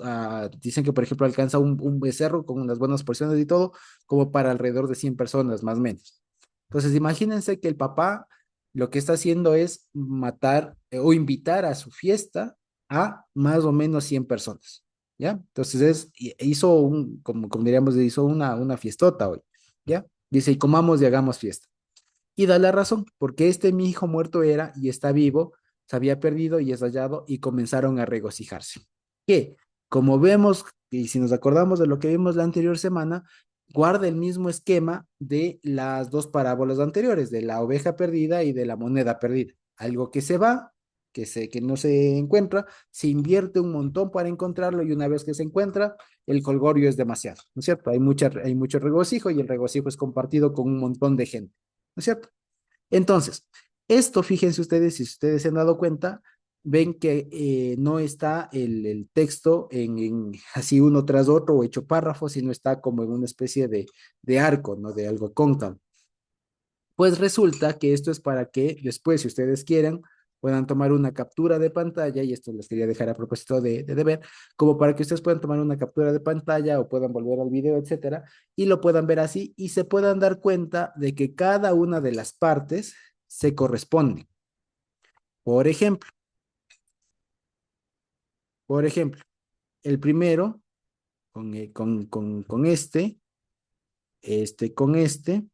[SPEAKER 1] dicen que, por ejemplo, alcanza un becerro con unas buenas porciones y todo, como para alrededor de 100 personas, más o menos. Entonces, imagínense que el papá lo que está haciendo es matar o invitar a su fiesta a más o menos 100 personas, ¿ya? Entonces, hizo como diríamos, hizo una fiestota hoy, ¿ya? Dice, y comamos y hagamos fiesta. Y da la razón, porque mi hijo muerto era y está vivo, se había perdido y es hallado y comenzaron a regocijarse. Que, como vemos, y si nos acordamos de lo que vimos la anterior semana, guarda el mismo esquema de las dos parábolas anteriores, de la oveja perdida y de la moneda perdida. Algo que se va, que no se encuentra, se invierte un montón para encontrarlo y una vez que se encuentra, el colgorio es demasiado, ¿no es cierto? Hay mucho regocijo y el regocijo es compartido con un montón de gente. ¿No es cierto? Entonces, esto, fíjense ustedes, si ustedes se han dado cuenta, ven que no está el texto así uno tras otro o hecho párrafos, sino está como en una especie de arco, ¿no? De algo cóncavo. Pues resulta que esto es para que después, si ustedes quieren, puedan tomar una captura de pantalla, y esto les quería dejar a propósito de deber, como para que ustedes puedan tomar una captura de pantalla o puedan volver al video, etcétera, y lo puedan ver así y se puedan dar cuenta de que cada una de las partes se corresponde. Por ejemplo, por ejemplo, el primero con este con este con este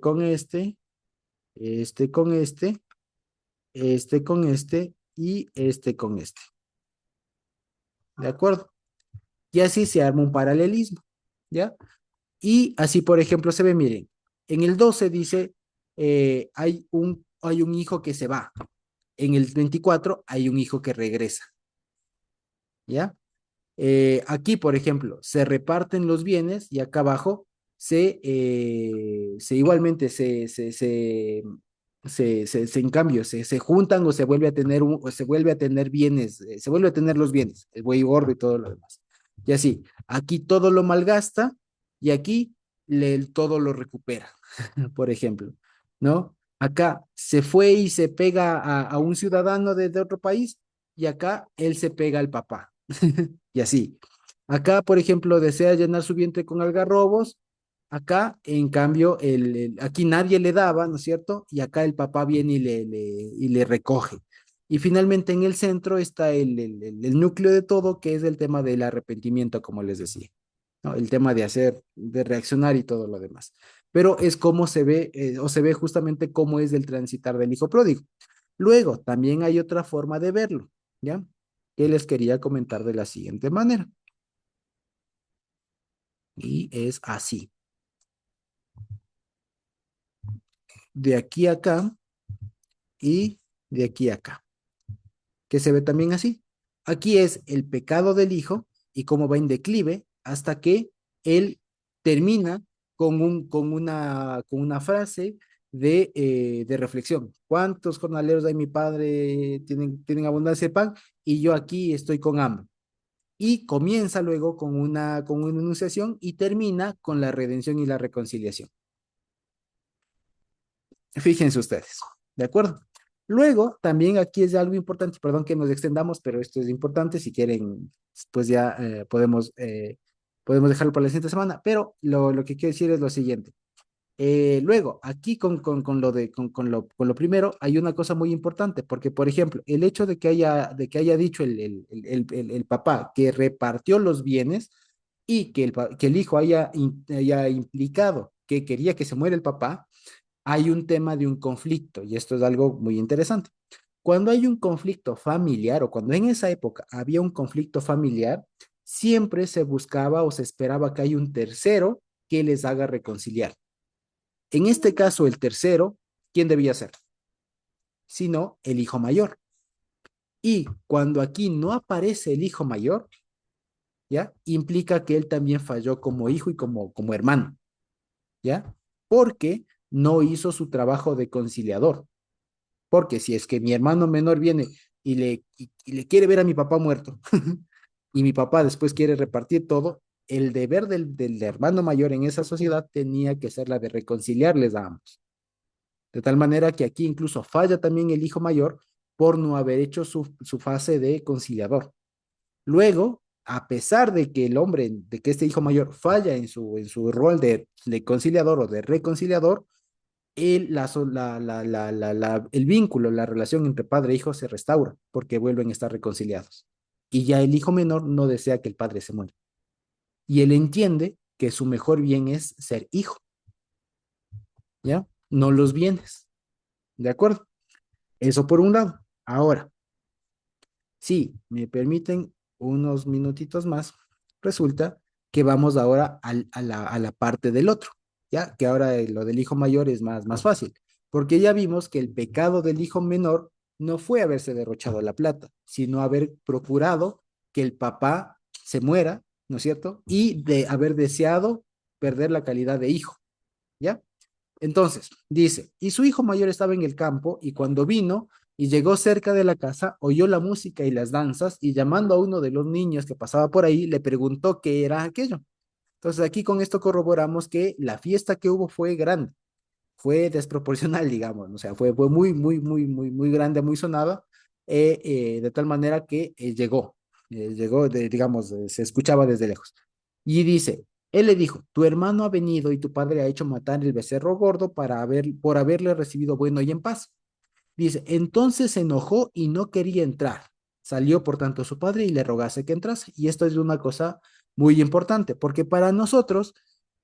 [SPEAKER 1] con este con y este con este. ¿De acuerdo? Y así se arma un paralelismo, ¿ya? Y así, por ejemplo, se ve, miren, en el 12 dice, hay un hijo que se va. En el 24 hay un hijo que regresa, ¿ya? Aquí, por ejemplo, se reparten los bienes y acá abajo se igualmente en cambio, se juntan o se vuelve a tener o se vuelve a tener bienes, se vuelve a tener los bienes, el buey gordo y todo lo demás. Y así, aquí todo lo malgasta y aquí todo lo recupera, por ejemplo, ¿no? Acá se fue y se pega a un ciudadano de otro país y acá él se pega al papá. Y así. Acá, por ejemplo, desea llenar su vientre con algarrobos. Acá, en cambio, aquí nadie le daba, ¿no es cierto? Y acá el papá viene y le recoge. Y finalmente en el centro está el núcleo de todo, que es el tema del arrepentimiento, como les decía, ¿no? El tema de reaccionar y todo lo demás. Pero es como se ve, o se ve justamente cómo es el transitar del hijo pródigo. Luego, también hay otra forma de verlo, ¿ya? Que les quería comentar de la siguiente manera. Y es así. De aquí a acá y de aquí a acá. Que se ve también así. Aquí es el pecado del hijo y cómo va en declive hasta que él termina con una frase de reflexión. ¿Cuántos jornaleros hay? Mi padre tienen abundancia de pan y yo aquí estoy con hambre. Y comienza luego con una enunciación y termina con la redención y la reconciliación. Fíjense ustedes, ¿de acuerdo? Luego, también aquí es algo importante, perdón que nos extendamos, pero esto es importante, si quieren, pues ya podemos dejarlo para la siguiente semana, pero lo que quiero decir es lo siguiente. Luego, aquí con lo primero, hay una cosa muy importante, porque, por ejemplo, el hecho de que haya dicho el papá que repartió los bienes y que el hijo haya implicado que quería que se muera el papá, hay un tema de un conflicto, y esto es algo muy interesante. Cuando hay un conflicto familiar, o cuando en esa época había un conflicto familiar, siempre se buscaba o se esperaba que haya un tercero que les haga reconciliar. En este caso, el tercero, ¿quién debía ser? Sino el hijo mayor. Y cuando aquí no aparece el hijo mayor, ¿ya? Implica que él también falló como hijo y como hermano, ¿ya? Porque no hizo su trabajo de conciliador. Porque si es que mi hermano menor viene y le quiere ver a mi papá muerto y mi papá después quiere repartir todo, el deber del hermano mayor en esa sociedad tenía que ser la de reconciliarles a ambos. De tal manera que aquí incluso falla también el hijo mayor por no haber hecho su fase de conciliador. Luego, a pesar de que el hombre, de que este hijo mayor falla en su rol de conciliador o de reconciliador, el vínculo, la relación entre padre e hijo se restaura porque vuelven a estar reconciliados. Y ya el hijo menor no desea que el padre se muera. Y él entiende que su mejor bien es ser hijo, ¿ya? No los bienes, ¿de acuerdo? Eso por un lado. Ahora, si me permiten unos minutitos más, resulta que vamos ahora a la parte del otro, ¿ya? Que ahora lo del hijo mayor es más fácil, porque ya vimos que el pecado del hijo menor no fue haberse derrochado la plata, sino haber procurado que el papá se muera, ¿no es cierto? Y de haber deseado perder la calidad de hijo, ¿ya? Entonces, dice, y su hijo mayor estaba en el campo, y cuando vino y llegó cerca de la casa, oyó la música y las danzas, y llamando a uno de los niños que pasaba por ahí, le preguntó qué era aquello. Entonces, aquí con esto corroboramos que la fiesta que hubo fue grande, fue desproporcional, digamos, o sea, fue muy grande, muy sonada, de tal manera que llegó, digamos, se escuchaba desde lejos. Y dice, él le dijo, tu hermano ha venido y tu padre ha hecho matar el becerro gordo por haberle recibido bueno y en paz. Dice, entonces se enojó y no quería entrar. Salió por tanto su padre y le rogase que entrase. Y esto es una cosa muy importante, porque para nosotros,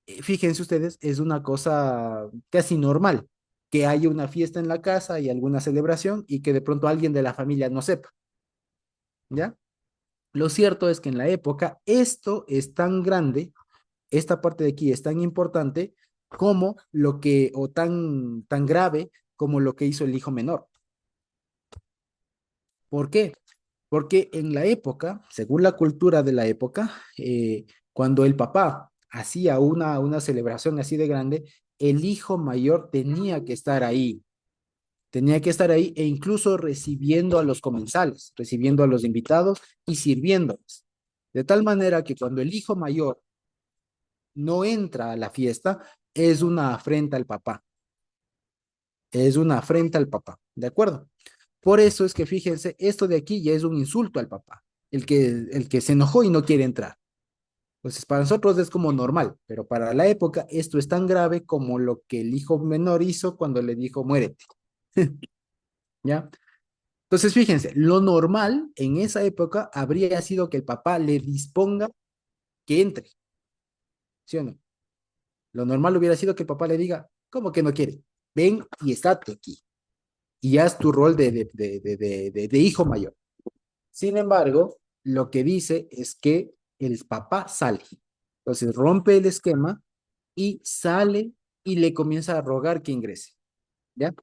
[SPEAKER 1] fíjense ustedes, es una cosa casi normal que haya una fiesta en la casa y alguna celebración y que de pronto alguien de la familia no sepa, ¿ya? Lo cierto es que en la época esto es tan grande, esta parte de aquí es tan importante como lo que, o tan grave como lo que hizo el hijo menor. ¿Por qué? Porque en la época, según la cultura de la época, cuando el papá hacía una celebración así de grande, el hijo mayor tenía que estar ahí e incluso recibiendo a los comensales, recibiendo a los invitados y sirviéndoles. De tal manera que cuando el hijo mayor no entra a la fiesta, es una afrenta al papá, es una afrenta al papá, ¿de acuerdo? Por eso es que fíjense, esto de aquí ya es un insulto al papá, el que se enojó y no quiere entrar. Entonces, para nosotros es como normal, pero para la época esto es tan grave como lo que el hijo menor hizo cuando le dijo, muérete, ¿ya? Entonces, fíjense, lo normal en esa época habría sido que el papá le disponga que entre, ¿sí o no? Lo normal hubiera sido que el papá le diga, ¿cómo que no quiere? Ven y estate aquí y haz tu rol de hijo mayor. Sin embargo, lo que dice es que el papá sale. Entonces rompe el esquema y sale y le comienza a rogar que ingrese. ¿Ya?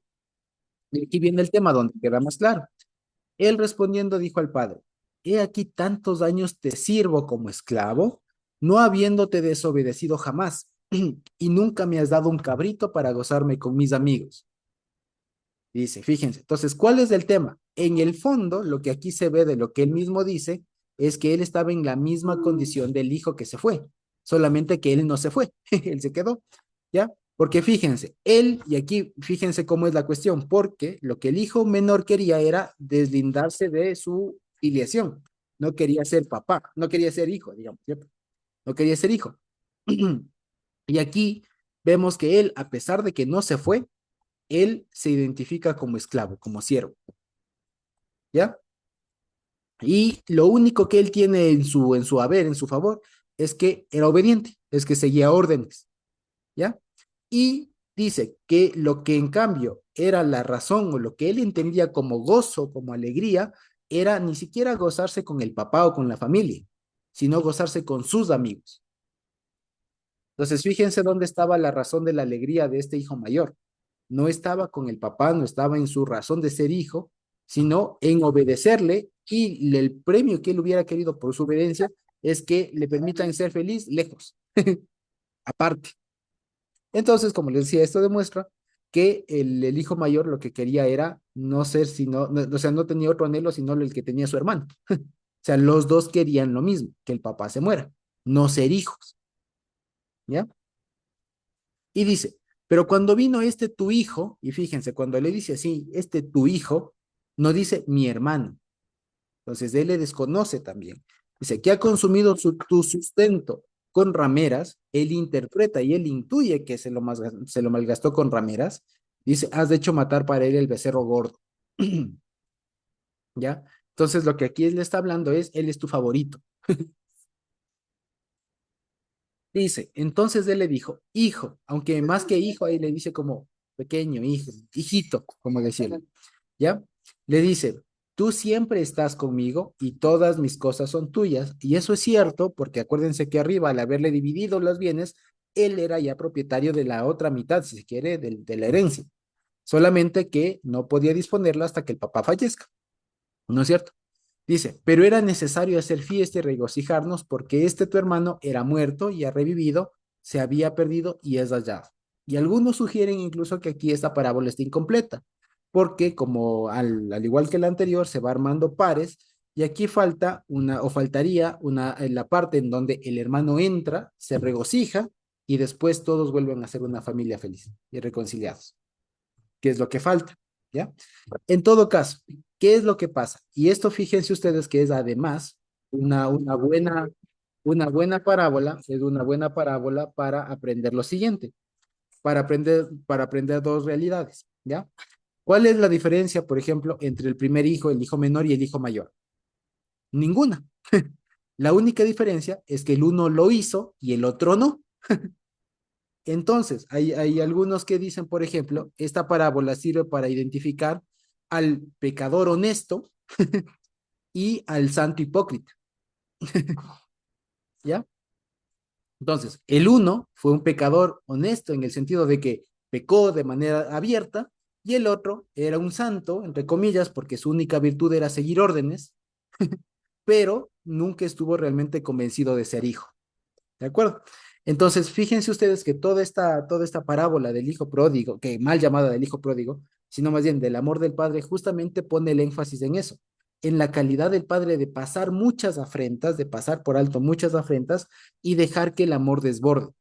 [SPEAKER 1] Y aquí viene el tema donde queda más claro. Él respondiendo dijo al padre, he aquí tantos años te sirvo como esclavo, no habiéndote desobedecido jamás, y nunca me has dado un cabrito para gozarme con mis amigos. Dice, fíjense, entonces, ¿cuál es el tema? En el fondo, lo que aquí se ve de lo que él mismo dice es que él estaba en la misma condición del hijo que se fue, solamente que él no se fue, él se quedó, ¿ya? Porque fíjense, él, y aquí fíjense cómo es la cuestión, porque lo que el hijo menor quería era deslindarse de su filiación, no quería ser papá, no quería ser hijo, digamos, ¿cierto? No quería ser hijo. Y aquí vemos que él, a pesar de que no se fue, él se identifica como esclavo, como siervo, ¿ya? Y lo único que él tiene en su haber, en su favor, es que era obediente, es que seguía órdenes, ¿ya? Y dice que lo que en cambio era la razón o lo que él entendía como gozo, como alegría, era ni siquiera gozarse con el papá o con la familia, sino gozarse con sus amigos. Entonces, fíjense dónde estaba la razón de la alegría de este hijo mayor. No estaba con el papá, no estaba en su razón de ser hijo, sino en obedecerle y el premio que él hubiera querido por su obediencia es que le permitan ser feliz lejos, aparte. Entonces, como les decía, esto demuestra que el hijo mayor lo que quería era no ser sino, no, o sea, no tenía otro anhelo sino el que tenía su hermano. O sea, los dos querían lo mismo, que el papá se muera, no ser hijos, ¿ya? Y dice, Pero cuando vino este tu hijo, y fíjense, cuando le dice así, este tu hijo, no dice mi hermano. Entonces él le desconoce también. Dice que ha consumido tu sustento con rameras, él interpreta y él intuye que se lo malgastó con rameras. Dice, has de hecho matar para él el becerro gordo. ¿Ya? Entonces lo que aquí él le está hablando es, él es tu favorito. Dice, entonces él le dijo, hijo, aunque más que hijo, ahí le dice como pequeño, hijo, hijito, como decirlo, ¿ya? Le dice, tú siempre estás conmigo y todas mis cosas son tuyas. Y eso es cierto, porque acuérdense que arriba, al haberle dividido los bienes, él era ya propietario de la otra mitad, si se quiere, de la herencia. Solamente que no podía disponerla hasta que el papá fallezca, ¿no es cierto? Dice, pero era necesario hacer fiesta y regocijarnos porque este tu hermano era muerto y ha revivido, se había perdido y es hallado. Y algunos sugieren incluso que aquí esta parábola está incompleta, porque como al igual que la anterior, se va armando pares y aquí falta una, o faltaría una, en la parte en donde el hermano entra, se regocija y después todos vuelven a ser una familia feliz y reconciliados, que es lo que falta, ¿ya? En todo caso, ¿qué es lo que pasa? Y esto fíjense ustedes que es además una buena parábola, es una buena parábola para aprender lo siguiente, para aprender dos realidades, ¿ya? ¿Cuál es la diferencia, por ejemplo, entre el primer hijo, el hijo menor y el hijo mayor? Ninguna. La única diferencia es que el uno lo hizo y el otro no. Entonces, hay algunos que dicen, por ejemplo, esta parábola sirve para identificar al pecador honesto y al santo hipócrita, ¿ya? Entonces, el uno fue un pecador honesto en el sentido de que pecó de manera abierta y el otro era un santo, entre comillas, porque su única virtud era seguir órdenes, pero nunca estuvo realmente convencido de ser hijo. ¿De acuerdo? Entonces, fíjense ustedes que toda esta parábola del hijo pródigo, que mal llamada del hijo pródigo, sino más bien del amor del padre, justamente pone el énfasis en eso, en la calidad del padre de pasar muchas afrentas, de pasar por alto muchas afrentas y dejar que el amor desborde.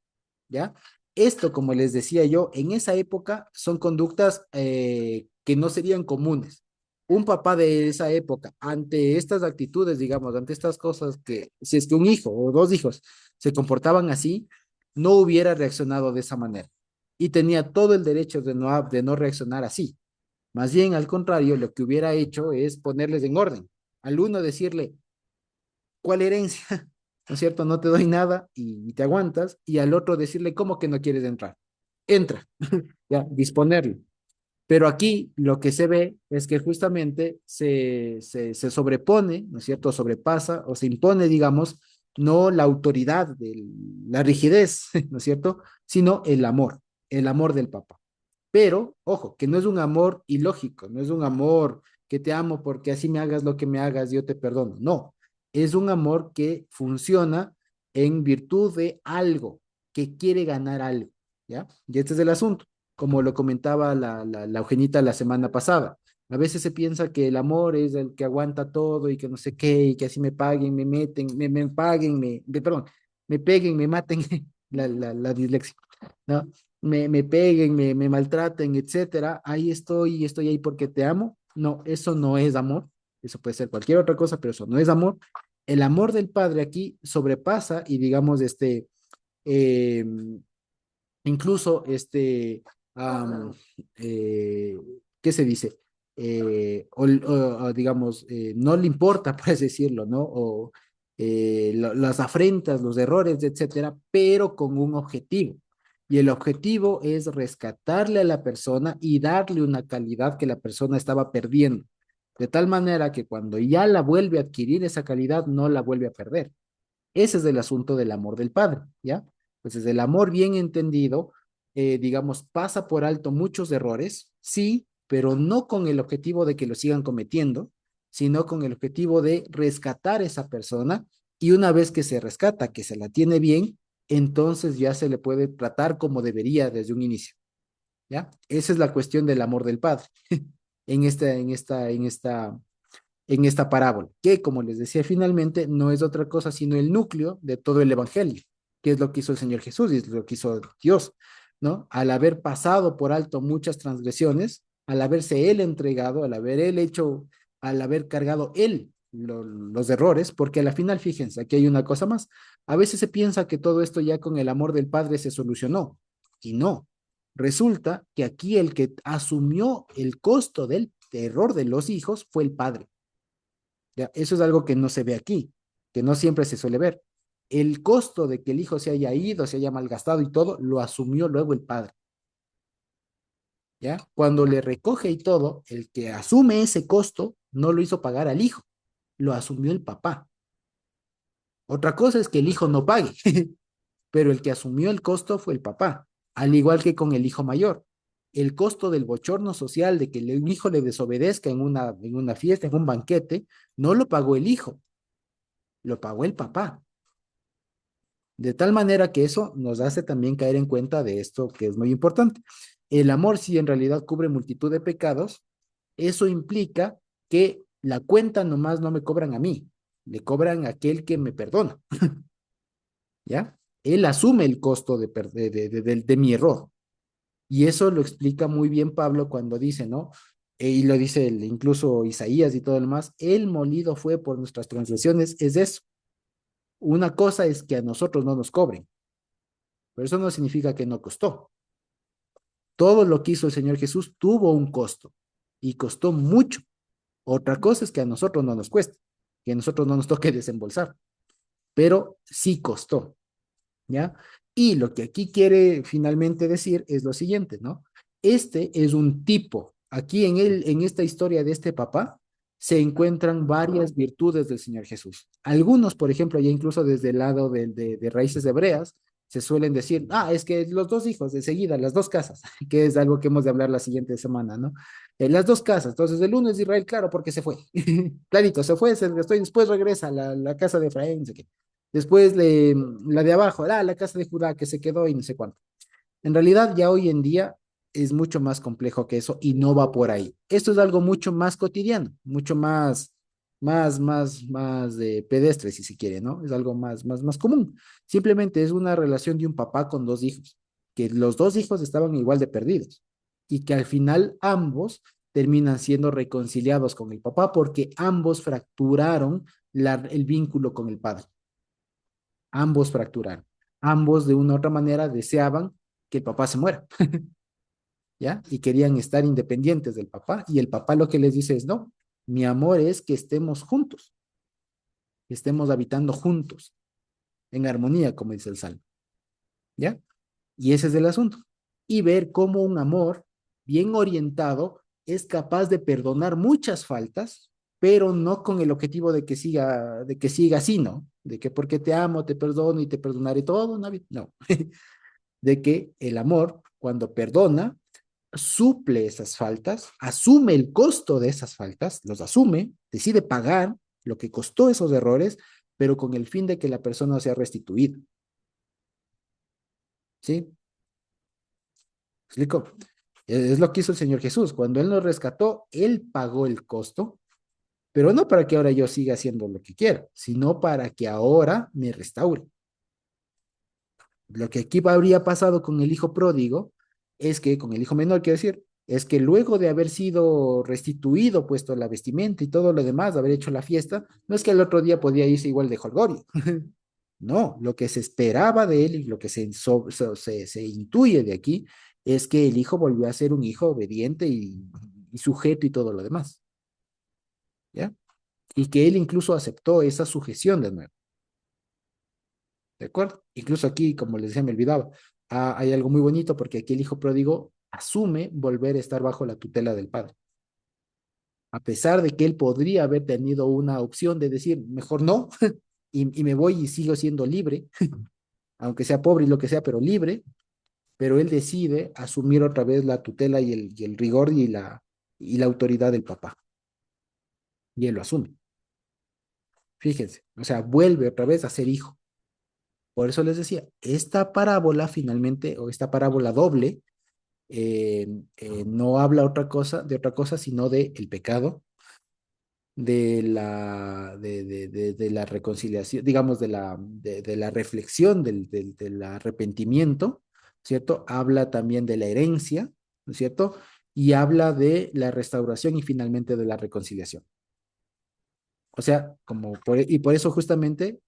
[SPEAKER 1] ¿Ya? Esto, como les decía yo, en esa época son conductas que no serían comunes. Un papá de esa época, ante estas actitudes, digamos, ante estas cosas que, si es que un hijo o dos hijos se comportaban así, no hubiera reaccionado de esa manera. Y tenía todo el derecho de no reaccionar así. Más bien, al contrario, lo que hubiera hecho es ponerles en orden. Al uno decirle, ¿cuál herencia? ¿No es cierto? No te doy nada y te aguantas. Y al otro decirle, ¿cómo que no quieres entrar? Entra, ya, disponerlo. Pero aquí lo que se ve es que justamente se sobrepone, ¿no es cierto? Sobrepasa o se impone, digamos, no la autoridad, la rigidez, ¿no es cierto? Sino el amor del papá. Pero, ojo, que no es un amor ilógico, no es un amor que te amo porque así me hagas lo que me hagas, yo te perdono. No, es un amor que funciona en virtud de algo, que quiere ganar algo, ¿ya? Y este es el asunto, como lo comentaba la Eugenita la semana pasada. A veces se piensa que el amor es el que aguanta todo y que no sé qué, y que así me paguen, me meten, me paguen, perdón, me peguen, me maten, la dislexia, ¿no? Me peguen, me maltraten, etcétera, ahí estoy y estoy ahí porque te amo. No, eso no es amor. Eso puede ser cualquier otra cosa, pero eso no es amor. El amor del Padre aquí sobrepasa y digamos, eh, incluso am, eh, ¿qué se dice? Digamos, no le importa, puedes decirlo, ¿no? O las afrentas, los errores, etcétera, pero con un objetivo. Y el objetivo es rescatarle a la persona y darle una calidad que la persona estaba perdiendo. De tal manera que cuando ya la vuelve a adquirir esa calidad, no la vuelve a perder. Ese es el asunto del amor del Padre, ¿ya? Entonces, el amor bien entendido, digamos, pasa por alto muchos errores, sí, pero no con el objetivo de que lo sigan cometiendo, sino con el objetivo de rescatar a esa persona y una vez que se rescata, que se la tiene bien, entonces ya se le puede tratar como debería desde un inicio, ¿ya? Esa es la cuestión del amor del Padre en esta parábola, que como les decía finalmente, no es otra cosa sino el núcleo de todo el Evangelio, que es lo que hizo el Señor Jesús y es lo que hizo Dios. ¿no? Al haber pasado por alto muchas transgresiones, al haberse él entregado, al haber él hecho, al haber cargado él los errores, porque a la final, fíjense, aquí hay una cosa más. A veces se piensa que todo esto ya con el amor del Padre se solucionó, y no. Resulta que aquí el que asumió el costo del error de los hijos fue el Padre. ¿Ya? Eso es algo que no se ve aquí, que no siempre se suele ver. El costo de que el hijo se haya ido, se haya malgastado y todo, lo asumió luego el Padre. ¿Ya? Cuando le recoge y todo, el que asume ese costo no lo hizo pagar al hijo, lo asumió el papá. Otra cosa es que el hijo no pague, pero el que asumió el costo fue el papá, al igual que con el hijo mayor. El costo del bochorno social de que el hijo le desobedezca en una fiesta, en un banquete, no lo pagó el hijo, lo pagó el papá. De tal manera que eso nos hace también caer en cuenta de esto que es muy importante. El amor, si en realidad cubre multitud de pecados, eso implica que la cuenta nomás no me cobran a mí, le cobran a aquel que me perdona, ¿ya? Él asume el costo de mi error. Y eso lo explica muy bien Pablo cuando dice, ¿no? Y lo dice incluso Isaías y todo lo demás, el molido fue por nuestras transgresiones, es eso. Una cosa es que a nosotros no nos cobren, pero eso no significa que no costó. Todo lo que hizo el Señor Jesús tuvo un costo y costó mucho. Otra cosa es que a nosotros no nos cueste, que a nosotros no nos toque desembolsar, pero sí costó, ¿ya? Y lo que aquí quiere finalmente decir es lo siguiente, ¿no? Este es un tipo, aquí en esta historia de este papá, se encuentran varias virtudes del Señor Jesús. Algunos, por ejemplo, ya incluso desde el lado de raíces hebreas, se suelen decir, es que los dos hijos de seguida, las dos casas, que es algo que hemos de hablar la siguiente semana, ¿no? Las dos casas, entonces el uno es de Israel, claro, porque se fue, clarito, se fue, se gastó y después regresa a la casa de Efraín, no sé qué. Después la de abajo, la casa de Judá que se quedó y no sé cuánto. En realidad ya hoy en día es mucho más complejo que eso y no va por ahí. Esto es algo mucho más cotidiano, mucho más de pedestre, si se quiere, ¿no? Es algo más común. Simplemente es una relación de un papá con dos hijos, que los dos hijos estaban igual de perdidos y que al final ambos terminan siendo reconciliados con el papá porque ambos fracturaron el vínculo con el padre. Ambos fracturaron. Ambos de una u otra manera deseaban que el papá se muera, ¿ya? Y querían estar independientes del papá. Y el papá lo que les dice es, no, mi amor es que estemos juntos, que estemos habitando juntos, en armonía, como dice el Salmo, ¿ya? Y ese es el asunto. Y ver cómo un amor bien orientado es capaz de perdonar muchas faltas, pero no con el objetivo de que siga así, ¿no? De que porque te amo, te perdono y te perdonaré todo, no, no. De que el amor, cuando perdona, suple esas faltas, asume el costo de esas faltas, los asume, decide pagar lo que costó esos errores, pero con el fin de que la persona sea restituida. ¿Sí? ¿Explico? Es lo que hizo el Señor Jesús. Cuando Él nos rescató, Él pagó el costo, pero no para que ahora yo siga haciendo lo que quiera, sino para que ahora me restaure. Lo que aquí habría pasado con el hijo pródigo es que, con el hijo menor, quiero decir, es que luego de haber sido restituido, puesto la vestimenta y todo lo demás, de haber hecho la fiesta, no es que el otro día podía irse igual de jolgorio. No, lo que se esperaba de él y lo que se intuye de aquí es que el hijo volvió a ser un hijo obediente y sujeto y todo lo demás, ¿ya? Y que él incluso aceptó esa sujeción de nuevo. ¿De acuerdo? Incluso aquí, como les decía, me olvidaba, hay algo muy bonito porque aquí el hijo pródigo asume volver a estar bajo la tutela del padre, a pesar de que él podría haber tenido una opción de decir, mejor no, y me voy y sigo siendo libre, aunque sea pobre y lo que sea, pero libre, pero él decide asumir otra vez la tutela y el rigor y la autoridad del papá, y él lo asume. Fíjense, o sea, vuelve otra vez a ser hijo. Por eso les decía, esta parábola finalmente, o esta parábola doble, no habla de otra cosa, sino de el pecado, de la reconciliación, digamos, de la reflexión del arrepentimiento, ¿cierto? Habla también de la herencia, ¿no es cierto? Y habla de la restauración y finalmente de la reconciliación. O sea, y por eso justamente,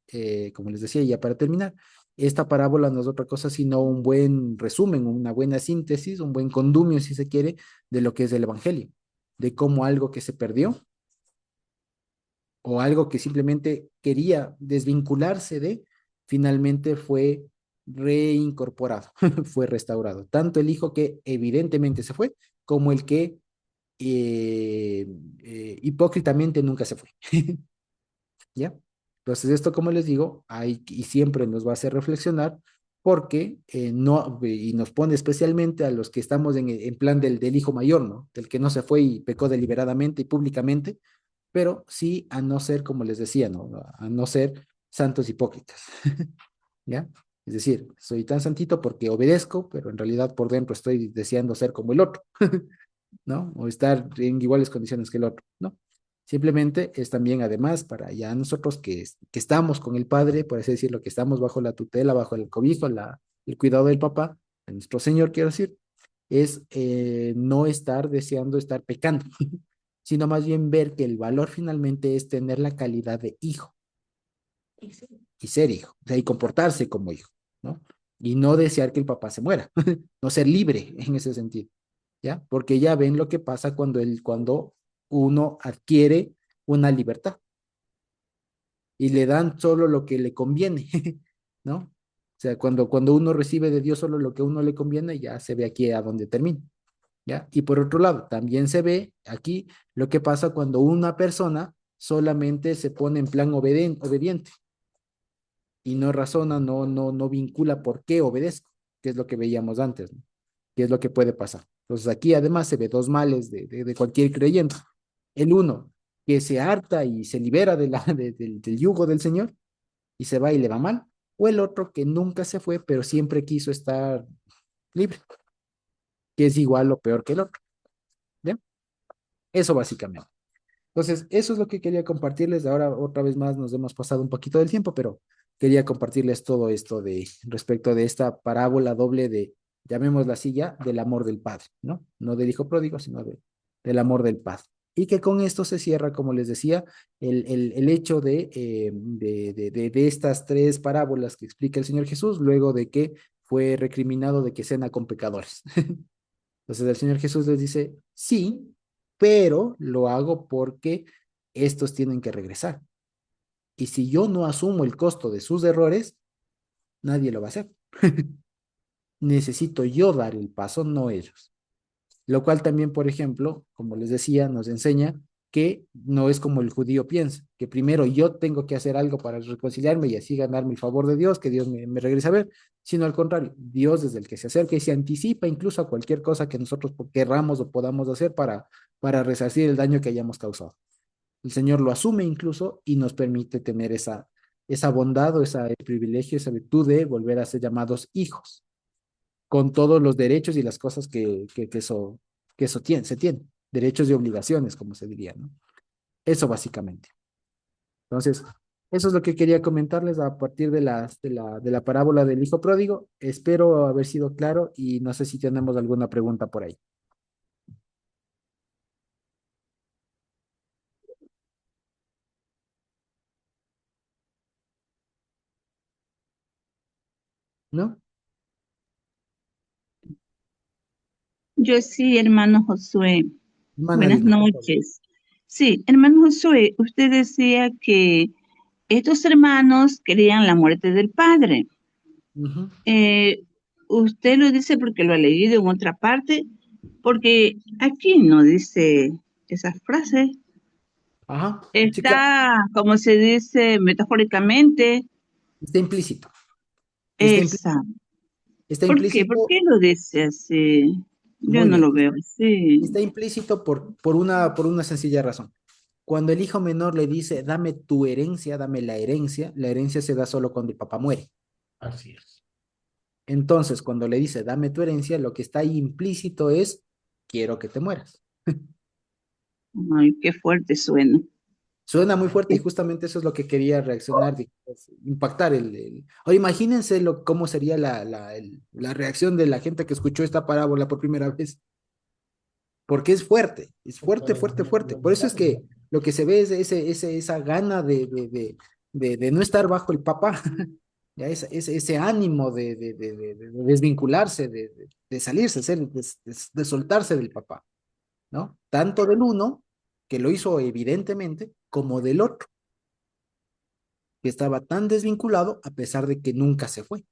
[SPEAKER 1] como les decía, ya para terminar, esta parábola no es otra cosa sino un buen resumen, una buena síntesis, un buen condumio, si se quiere, de lo que es el Evangelio, de cómo algo que se perdió o algo que simplemente quería desvincularse de, finalmente fue reincorporado, fue restaurado. Tanto el hijo que evidentemente se fue, como el que hipócritamente nunca se fue. ¿Ya? Entonces, esto, como les digo, hay, y siempre nos va a hacer reflexionar, porque no, y nos pone especialmente a los que estamos en plan del hijo mayor, ¿no? Del que no se fue y pecó deliberadamente y públicamente, pero sí a no ser, como les decía, ¿no? A no ser santos hipócritas, ¿ya? Es decir, soy tan santito porque obedezco, pero en realidad por dentro estoy deseando ser como el otro, ¿no? O estar en iguales condiciones que el otro, ¿no? Simplemente es también, además, para ya nosotros que estamos con el Padre, por así decirlo, que estamos bajo la tutela, bajo el cobijo, el cuidado del papá, de nuestro Señor, quiero decir, es no estar deseando estar pecando, sino más bien ver que el valor finalmente es tener la calidad de hijo y ser hijo, o sea, y comportarse como hijo, ¿no? Y no desear que el papá se muera, no ser libre en ese sentido, ¿ya? Porque ya ven lo que pasa cuando uno adquiere una libertad y le dan solo lo que le conviene, ¿no? O sea, cuando uno recibe de Dios solo lo que a uno le conviene, ya se ve aquí a dónde termina, ¿ya? Y por otro lado, también se ve aquí lo que pasa cuando una persona solamente se pone en plan obediente y no razona, no vincula por qué obedezco, que es lo que veíamos antes, ¿no? Que es lo que puede pasar. Entonces aquí además se ve dos males de cualquier creyente. El uno, que se harta y se libera del yugo del Señor y se va y le va mal, o el otro que nunca se fue, pero siempre quiso estar libre, que es igual o peor que el otro. ¿Bien? Eso básicamente. Entonces, eso es lo que quería compartirles. Ahora, otra vez más, nos hemos pasado un poquito del tiempo, pero quería compartirles todo esto respecto de esta parábola doble llamémosla así ya, del amor del Padre, ¿no? No del Hijo pródigo, sino del amor del Padre. Y que con esto se cierra, como les decía, el hecho de estas tres parábolas que explica el Señor Jesús, luego de que fue recriminado de que cena con pecadores. Entonces el Señor Jesús les dice, sí, pero lo hago porque estos tienen que regresar. Y si yo no asumo el costo de sus errores, nadie lo va a hacer. Necesito yo dar el paso, no ellos. Lo cual también, por ejemplo, como les decía, nos enseña que no es como el judío piensa, que primero yo tengo que hacer algo para reconciliarme y así ganarme el favor de Dios, que Dios me regrese a ver, sino al contrario, Dios es el que se acerca y se anticipa incluso a cualquier cosa que nosotros querramos o podamos hacer para resarcir el daño que hayamos causado. El Señor lo asume incluso y nos permite tener esa bondad o ese privilegio, esa virtud de volver a ser llamados hijos con todos los derechos y las cosas que eso se tiene, derechos y obligaciones, como se diría, ¿no? Eso básicamente. Entonces, eso es lo que quería comentarles a partir de la parábola del hijo pródigo. Espero haber sido claro y no sé si tenemos alguna pregunta por ahí, ¿no?
[SPEAKER 2] Yo sí, hermano Josué.
[SPEAKER 1] Hermana
[SPEAKER 2] Buenas
[SPEAKER 1] Dina, por favor.
[SPEAKER 2] noches. Sí, hermano Josué, usted decía que estos hermanos querían la muerte del padre.
[SPEAKER 1] Ujú.
[SPEAKER 2] Eh, Usted lo dice porque lo ha leído en otra parte, porque aquí no dice esa frase.
[SPEAKER 1] Ajá, sí, claro,
[SPEAKER 2] Está, como se dice metafóricamente,
[SPEAKER 1] está implícito, está implícito,
[SPEAKER 2] esa.
[SPEAKER 1] está
[SPEAKER 2] ¿Por qué? ¿Por
[SPEAKER 1] implícito,
[SPEAKER 2] qué lo dice así? Yo
[SPEAKER 1] muy
[SPEAKER 2] no
[SPEAKER 1] bien,
[SPEAKER 2] lo veo así.
[SPEAKER 1] está implícito por una sencilla razón. Cuando el hijo menor le dice, dame tu herencia, dame la herencia se da solo cuando el papá muere.
[SPEAKER 2] Así es.
[SPEAKER 1] Entonces, cuando le dice, dame tu herencia, lo que está ahí implícito es, quiero que te mueras.
[SPEAKER 2] Ay, qué fuerte suena.
[SPEAKER 1] Suena muy fuerte y justamente eso es lo que quería reaccionar, impactar Ahora imagínense cómo sería la reacción de la gente que escuchó esta parábola por primera vez, porque es fuerte, fuerte, fuerte. Por eso es que lo que se ve es esa gana de no estar bajo el papá, ya ese ánimo de desvincularse, de salirse, de soltarse del papá, ¿no? Tanto del uno, que lo hizo evidentemente, como del otro que estaba tan desvinculado a pesar de que nunca se fue.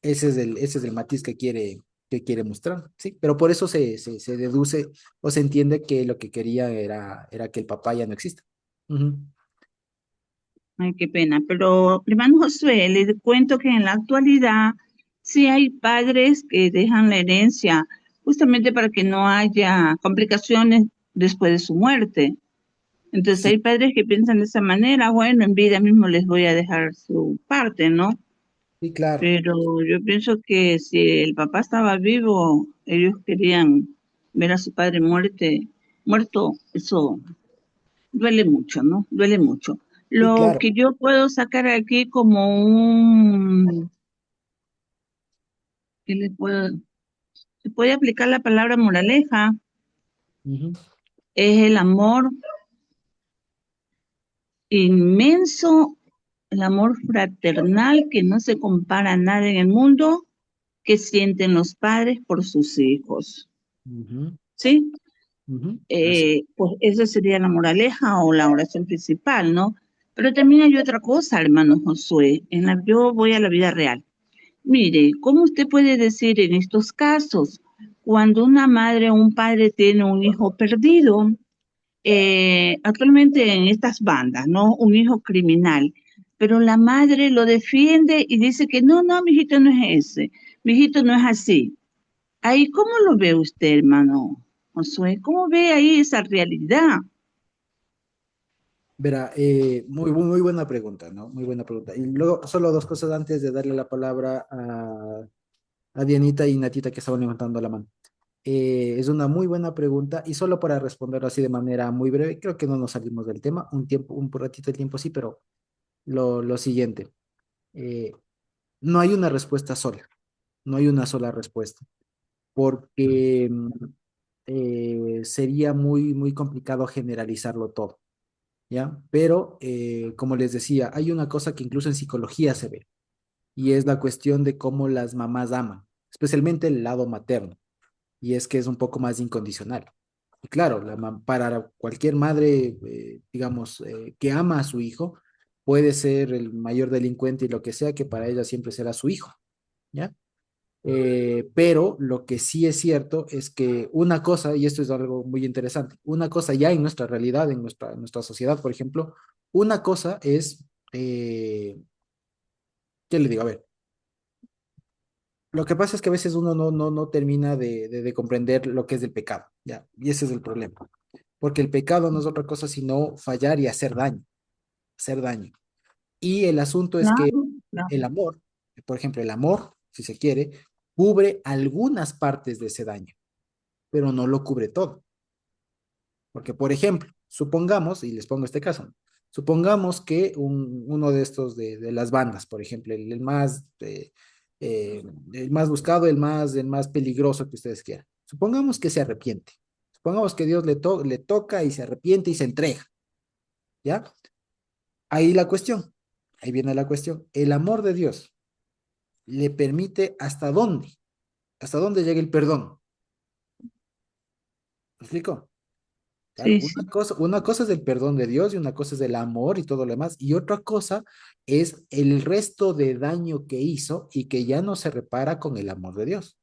[SPEAKER 1] Ese es el matiz que quiere mostrar, ¿sí? Pero por eso se deduce o se entiende que lo que quería era que el papá ya no exista. Ujú.
[SPEAKER 2] Ay, qué pena. Pero, hermano Josué, le cuento que en la actualidad sí hay padres que dejan la herencia justamente para que no haya complicaciones después de su muerte. Entonces
[SPEAKER 1] Sí,
[SPEAKER 2] hay padres que piensan de esa manera, bueno, en vida mismo les voy a dejar su parte, ¿no?
[SPEAKER 1] sí, claro.
[SPEAKER 2] Pero yo pienso que si el papá estaba vivo, ellos querían ver a su padre muerto, eso duele mucho, ¿no? Duele mucho.
[SPEAKER 1] Sí,
[SPEAKER 2] Lo
[SPEAKER 1] claro.
[SPEAKER 2] que yo puedo sacar aquí como un, ¿qué le puedo? Se puede aplicar la palabra moraleja,
[SPEAKER 1] Ujú,
[SPEAKER 2] es el amor inmenso, el amor fraternal que no se compara a nada en el mundo que sienten los padres por sus hijos,
[SPEAKER 1] ujú,
[SPEAKER 2] ¿sí?
[SPEAKER 1] ujú. Así.
[SPEAKER 2] Pues esa sería la moraleja o la oración principal, ¿no? Pero también hay otra cosa, hermano Josué, yo voy a la vida real. Mire, ¿cómo usted puede decir en estos casos, cuando una madre o un padre tiene un hijo perdido, actualmente en estas bandas, ¿no? Un hijo criminal, pero la madre lo defiende y dice que no, no, mi hijito no es ese, mi hijito no es así. Ahí, ¿cómo lo ve usted, hermano Josué? ¿Cómo ve ahí esa realidad?
[SPEAKER 1] Verá, muy buena pregunta, ¿no? Muy buena pregunta. Y luego, solo dos cosas antes de darle la palabra a Dianita y Natita que estaban levantando la mano. Es una muy buena pregunta y solo para responder así de manera muy breve, creo que no nos salimos del tema, un ratito de tiempo sí, pero lo siguiente, eh, no hay una respuesta sola, no hay una sola respuesta, porque sería muy complicado generalizarlo todo, ¿ya? Pero, como les decía, hay una cosa que incluso en psicología se ve, y es la cuestión de cómo las mamás aman, especialmente el lado materno, y es que es un poco más incondicional. Y claro, para cualquier madre, digamos, que ama a su hijo, puede ser el mayor delincuente y lo que sea, que para ella siempre será su hijo, ¿ya? Pero lo que sí es cierto es que una cosa, y esto es algo muy interesante, una cosa ya en nuestra realidad, en nuestra sociedad, por ejemplo, una cosa es, ¿qué le digo? A ver, lo que pasa es que a veces uno no termina de comprender lo que es el pecado, ¿ya? Y ese es el problema. Porque el pecado no es otra cosa sino fallar y hacer daño, hacer daño. Y el asunto es que
[SPEAKER 2] Claro, claro.
[SPEAKER 1] el amor, por ejemplo, el amor, si se quiere, cubre algunas partes de ese daño, pero no lo cubre todo. Porque, por ejemplo, supongamos, y les pongo este caso, ¿no? Supongamos que uno de estos de las bandas, por ejemplo, el más buscado, el más peligroso que ustedes quieran. Supongamos que se arrepiente. Supongamos que Dios le toca y se arrepiente y se entrega, ¿ya? Ahí la cuestión, ahí viene la cuestión. El amor de Dios le permite hasta dónde llega el perdón. ¿Me explico? Claro,
[SPEAKER 2] Sí, sí.
[SPEAKER 1] una cosa es el perdón de Dios y una cosa es el amor y todo lo demás, y otra cosa es el resto de daño que hizo y que ya no se repara con el amor de Dios.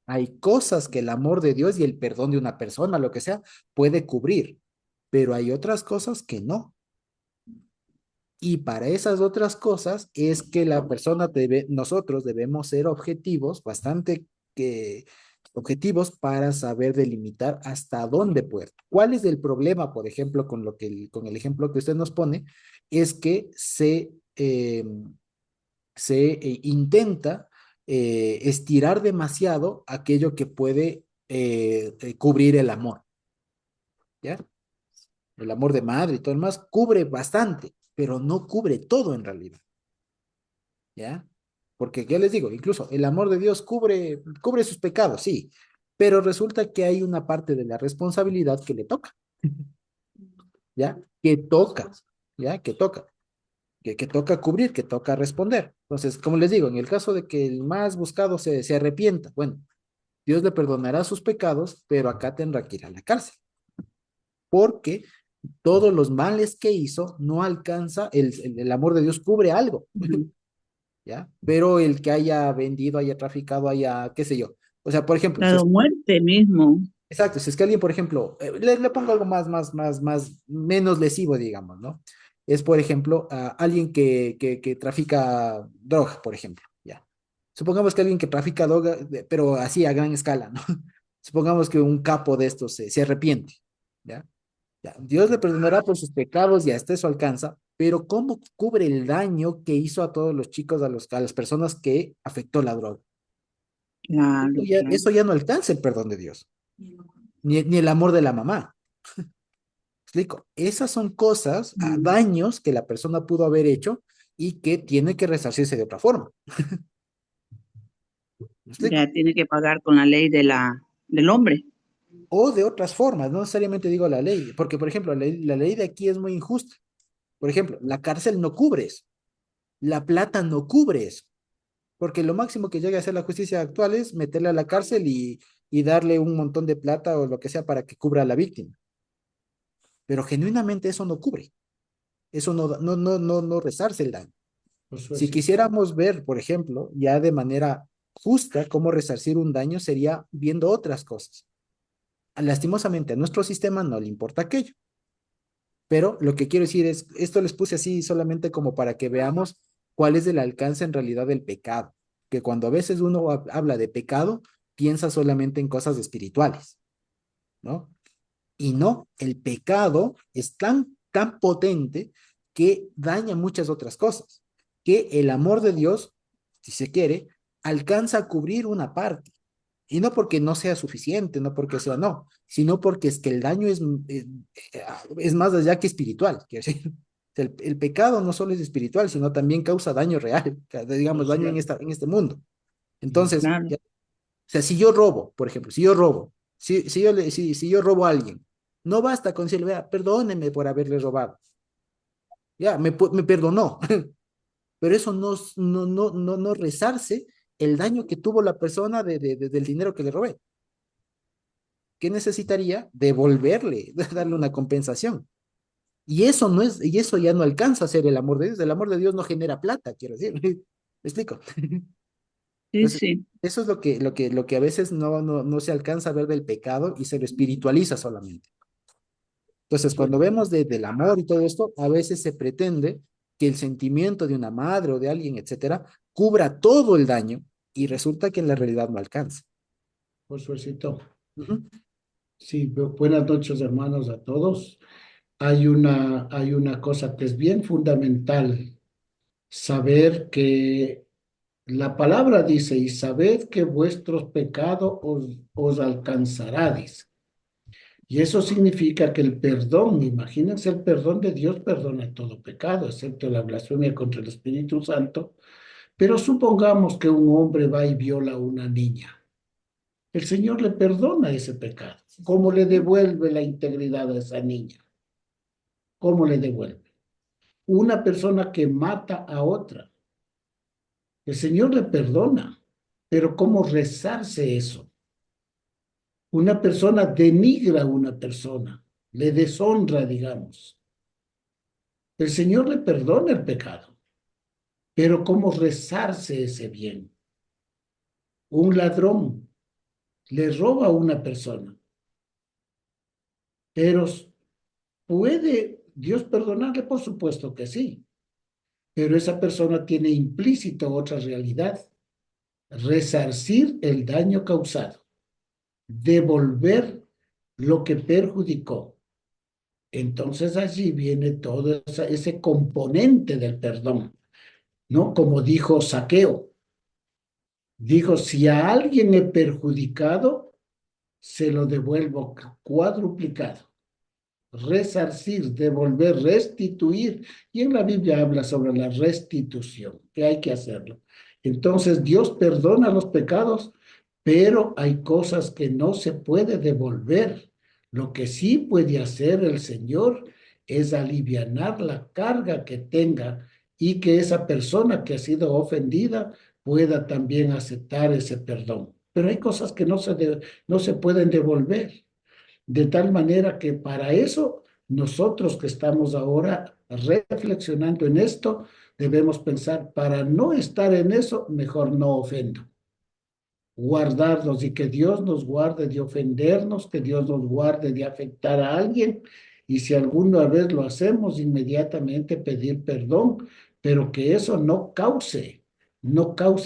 [SPEAKER 1] Hay cosas que el amor de Dios y el perdón de una persona, lo que sea, puede cubrir, pero hay otras cosas que no. Y para esas otras cosas es que nosotros debemos ser objetivos, bastante que, objetivos para saber delimitar hasta dónde puede. ¿Cuál es el problema, por ejemplo, con el ejemplo que usted nos pone? Es que se intenta estirar demasiado aquello que puede cubrir el amor, ¿ya? el amor de madre y todo lo demás, cubre bastante, pero no cubre todo en realidad, ¿ya? Porque, ¿qué les digo? Incluso el amor de Dios cubre sus pecados, sí, pero resulta que hay una parte de la responsabilidad que le toca, ¿ya? Que toca, ¿ya? Que toca cubrir, que toca responder. Entonces, como les digo, en el caso de que el más buscado se arrepienta, bueno, Dios le perdonará sus pecados, pero acá tendrá que ir a la cárcel, porque todos los males que hizo no alcanza, el amor de Dios cubre algo,
[SPEAKER 2] Ujú.
[SPEAKER 1] ¿ya? Pero el que haya vendido, haya traficado, haya, qué sé yo. O sea, por ejemplo,
[SPEAKER 2] Dado muerte mismo.
[SPEAKER 1] exacto, si es que alguien, por ejemplo, le pongo algo menos lesivo, digamos, ¿no? Es, por ejemplo, alguien que trafica droga, por ejemplo, ¿ya? Supongamos que alguien que trafica droga, pero así a gran escala, ¿no? Supongamos que un capo de estos se arrepiente, ¿ya? Ya, Dios le perdonará por sus pecados y hasta eso alcanza, pero ¿cómo cubre el daño que hizo a todos los chicos, a las personas que afectó la droga?
[SPEAKER 2] Claro, claro.
[SPEAKER 1] Eso ya no alcanza el perdón de Dios, ni el amor de la mamá. Explico, esas son cosas,
[SPEAKER 2] Mm.
[SPEAKER 1] daños que la persona pudo haber hecho y que tiene que resarcirse de otra forma. ¿Me explico?
[SPEAKER 2] Ya tiene que pagar con la ley del hombre.
[SPEAKER 1] O de otras formas, no necesariamente digo la ley, porque por ejemplo, la ley de aquí es muy injusta. Por ejemplo, la cárcel no cubre eso, la plata no cubre eso, porque lo máximo que llega a hacer la justicia actual es meterle a la cárcel y darle un montón de plata o lo que sea para que cubra a la víctima. Pero genuinamente eso no cubre, eso no resarce el daño. Si
[SPEAKER 3] Josuecito.
[SPEAKER 1] quisiéramos ver, por ejemplo, ya de manera justa cómo resarcir un daño, sería viendo otras cosas. Lastimosamente, a nuestro sistema no le importa aquello, pero lo que quiero decir es, esto les puse así solamente como para que veamos cuál es el alcance en realidad del pecado, que cuando a veces uno habla de pecado, piensa solamente en cosas espirituales, ¿no? Y no, el pecado es tan potente que daña muchas otras cosas, que el amor de Dios, si se quiere, alcanza a cubrir una parte. Y no porque no sea suficiente, no porque sea no, sino porque es que el daño es más allá que espiritual. Quiero decir, el pecado no solo es espiritual, sino también causa daño real, digamos, daño
[SPEAKER 3] Social.
[SPEAKER 1] en este mundo.
[SPEAKER 3] Mm.
[SPEAKER 1] Entonces,
[SPEAKER 2] Claro.
[SPEAKER 1] o sea, si yo robo, por ejemplo, si yo robo, si yo robo a alguien, no basta con decirle, vea, perdóneme por haberle robado. Ya, me perdonó, pero eso no resarce el daño que tuvo la persona del dinero que le robé. ¿Qué necesitaría? Devolverle, darle una compensación. Y eso ya no alcanza a ser el amor de Dios. El amor de Dios no genera plata, quiero decir. ¿Me explico?
[SPEAKER 2] Sí,
[SPEAKER 1] Entonces,
[SPEAKER 2] sí.
[SPEAKER 1] eso es lo que a veces no se alcanza a ver del pecado y se lo espiritualiza solamente. Entonces, cuando
[SPEAKER 3] Josué.
[SPEAKER 1] vemos del amor y todo esto, a veces se pretende que el sentimiento de una madre o de alguien, etcétera, cubra todo el daño y resulta que en la realidad no alcanza.
[SPEAKER 3] Josuecito.
[SPEAKER 1] Ujú.
[SPEAKER 3] Sí, buenas noches, hermanos, a todos. Hay una cosa que es bien fundamental, saber que la palabra dice, y sabed que vuestros pecados os alcanzará, dice. Y eso significa que el perdón, imagínense, el perdón de Dios perdona todo pecado, excepto la blasfemia contra el Espíritu Santo. Pero supongamos que un hombre va y viola a una niña. El Señor le perdona ese pecado. ¿Cómo le devuelve la integridad a esa niña? ¿Cómo le devuelve? Una persona que mata a otra. El Señor le perdona, pero ¿cómo rezarse eso? Una persona denigra a una persona, le deshonra, digamos. El Señor le perdona el pecado, pero ¿cómo rezarse ese bien? Un ladrón le roba a una persona, pero ¿puede Dios perdonarle? Por supuesto que sí, pero esa persona tiene implícito otra realidad: resarcir el daño causado, devolver lo que perjudicó. Entonces allí viene todo ese componente del perdón, ¿no? Como dijo Saqueo, dijo, si a alguien he perjudicado, se lo devuelvo cuadruplicado. resarcir, devolver, restituir. Y en la Biblia habla sobre la restitución, que hay que hacerlo. Entonces Dios perdona los pecados, pero hay cosas que no se puede devolver. Lo que sí puede hacer el Señor es alivianar la carga que tenga y que esa persona que ha sido ofendida pueda también aceptar ese perdón. Pero hay cosas que no se pueden devolver. De tal manera que para eso, nosotros que estamos ahora reflexionando en esto, debemos pensar, para no estar en eso, mejor no ofendo. Guardarnos y que Dios nos guarde de ofendernos, que Dios nos guarde de afectar a alguien. Y si alguna vez lo hacemos, inmediatamente pedir perdón, pero que eso no cause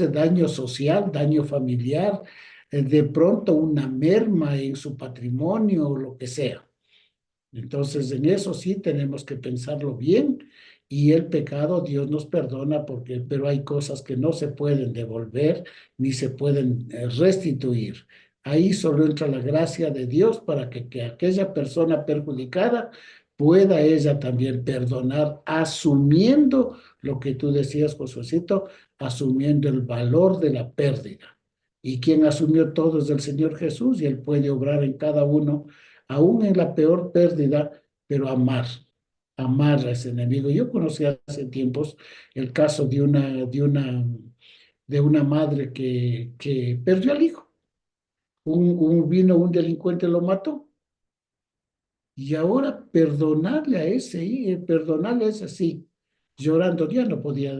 [SPEAKER 3] daño social, daño familiar, de pronto una merma en su patrimonio o lo que sea. Entonces, en eso sí tenemos que pensarlo bien y el pecado Dios nos perdona porque, pero hay cosas que no se pueden devolver ni se pueden restituir. Ahí solo entra la gracia de Dios para que aquella persona perjudicada pueda ella también perdonar, asumiendo lo que tú decías, Josuecito, asumiendo el valor de la pérdida. Y quien asumió todo es el Señor Jesús y Él puede obrar en cada uno aún en la peor pérdida, pero amar a ese enemigo. Yo conocí hace tiempos el caso de una madre que perdió al hijo. Vino un delincuente, lo mató. Y ahora perdonarle a ese sí, llorando, ya no podía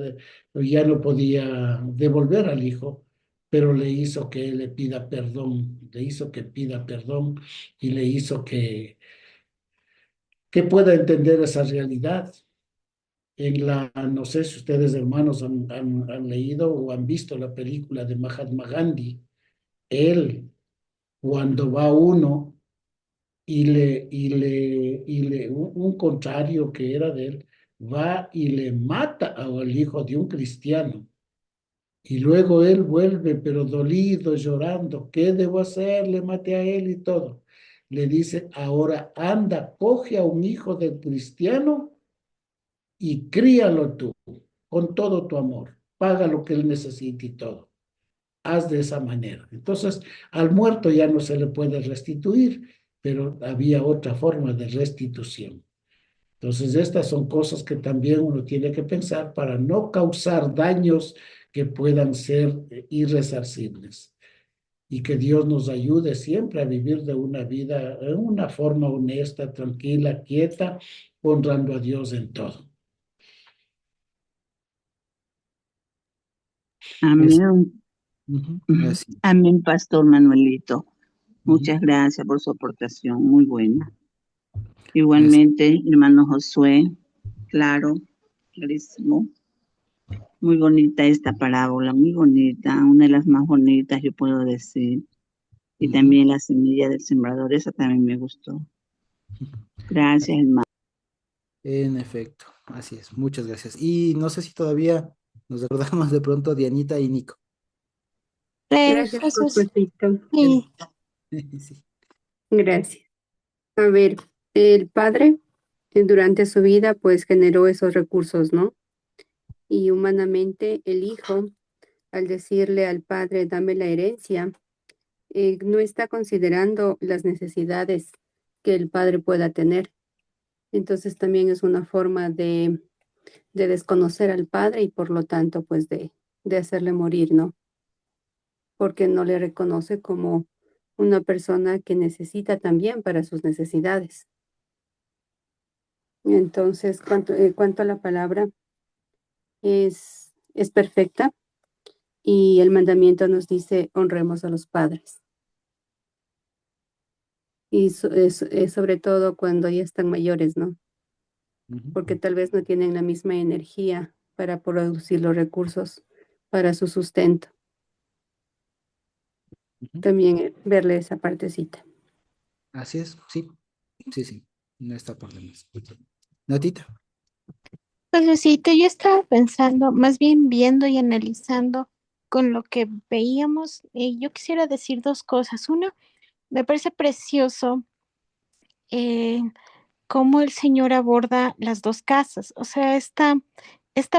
[SPEAKER 3] devolver al hijo, pero le hizo que él le pida perdón, le hizo que pida perdón y le hizo que pueda entender esa realidad. No sé si ustedes hermanos han leído o han visto la película de Mahatma Gandhi. Él, cuando va uno un contrario que era de él, va y le mata al hijo de un cristiano. Y luego él vuelve, pero dolido, llorando. ¿Qué debo hacer? Le maté a él y todo. Le dice, ahora anda, coge a un hijo del cristiano y críalo tú con todo tu amor. Paga lo que él necesite y todo. Haz de esa manera. Entonces, al muerto ya no se le puede restituir, pero había otra forma de restitución. Entonces, estas son cosas que también uno tiene que pensar para no causar daños que puedan ser irresarcibles. Y que Dios nos ayude siempre a vivir de una vida en una forma honesta, tranquila, quieta, honrando a Dios en todo.
[SPEAKER 1] Es,
[SPEAKER 2] Amén.
[SPEAKER 1] ujú, así.
[SPEAKER 2] Amén, Pastor Manuelito.
[SPEAKER 1] Ujú,
[SPEAKER 2] Muchas gracias por su aportación, muy buena.
[SPEAKER 1] así.
[SPEAKER 2] Igualmente, hermano Josué, claro, clarísimo. Muy bonita esta parábola, muy bonita, una de las más bonitas, yo puedo decir. Y
[SPEAKER 1] Ujú.
[SPEAKER 2] también la semilla del sembrador, esa también me gustó. Gracias, hermano.
[SPEAKER 1] En efecto, así es. Muchas gracias. Y no sé si todavía nos recordamos de pronto Dianita y Nico.
[SPEAKER 4] Gracias,
[SPEAKER 5] Jesús,
[SPEAKER 4] Josuecito.
[SPEAKER 5] y
[SPEAKER 1] Sí.
[SPEAKER 4] Gracias. A ver, el padre durante su vida pues generó esos recursos, ¿no? Y humanamente el hijo, al decirle al padre, dame la herencia, no está considerando las necesidades que el padre pueda tener. Entonces también es una forma de desconocer al padre y por lo tanto pues de hacerle morir, ¿no? Porque no le reconoce como una persona que necesita también para sus necesidades. Entonces, cuanto a la palabra, es perfecta y el mandamiento nos dice honremos a los padres. Y sobre todo cuando ya están mayores, ¿no?
[SPEAKER 1] Ujú,
[SPEAKER 4] Porque tal vez no tienen la misma energía para producir los recursos para su sustento.
[SPEAKER 1] ujú.
[SPEAKER 4] También verle esa partecita.
[SPEAKER 1] Así es, sí, sí, sí. No está por demás. Notita.
[SPEAKER 5] Jesucito, yo estaba pensando, más bien viendo y analizando con lo que veíamos, yo quisiera decir dos cosas. Uno, me parece precioso eh, cómo el Señor aborda las dos casas. O sea, esta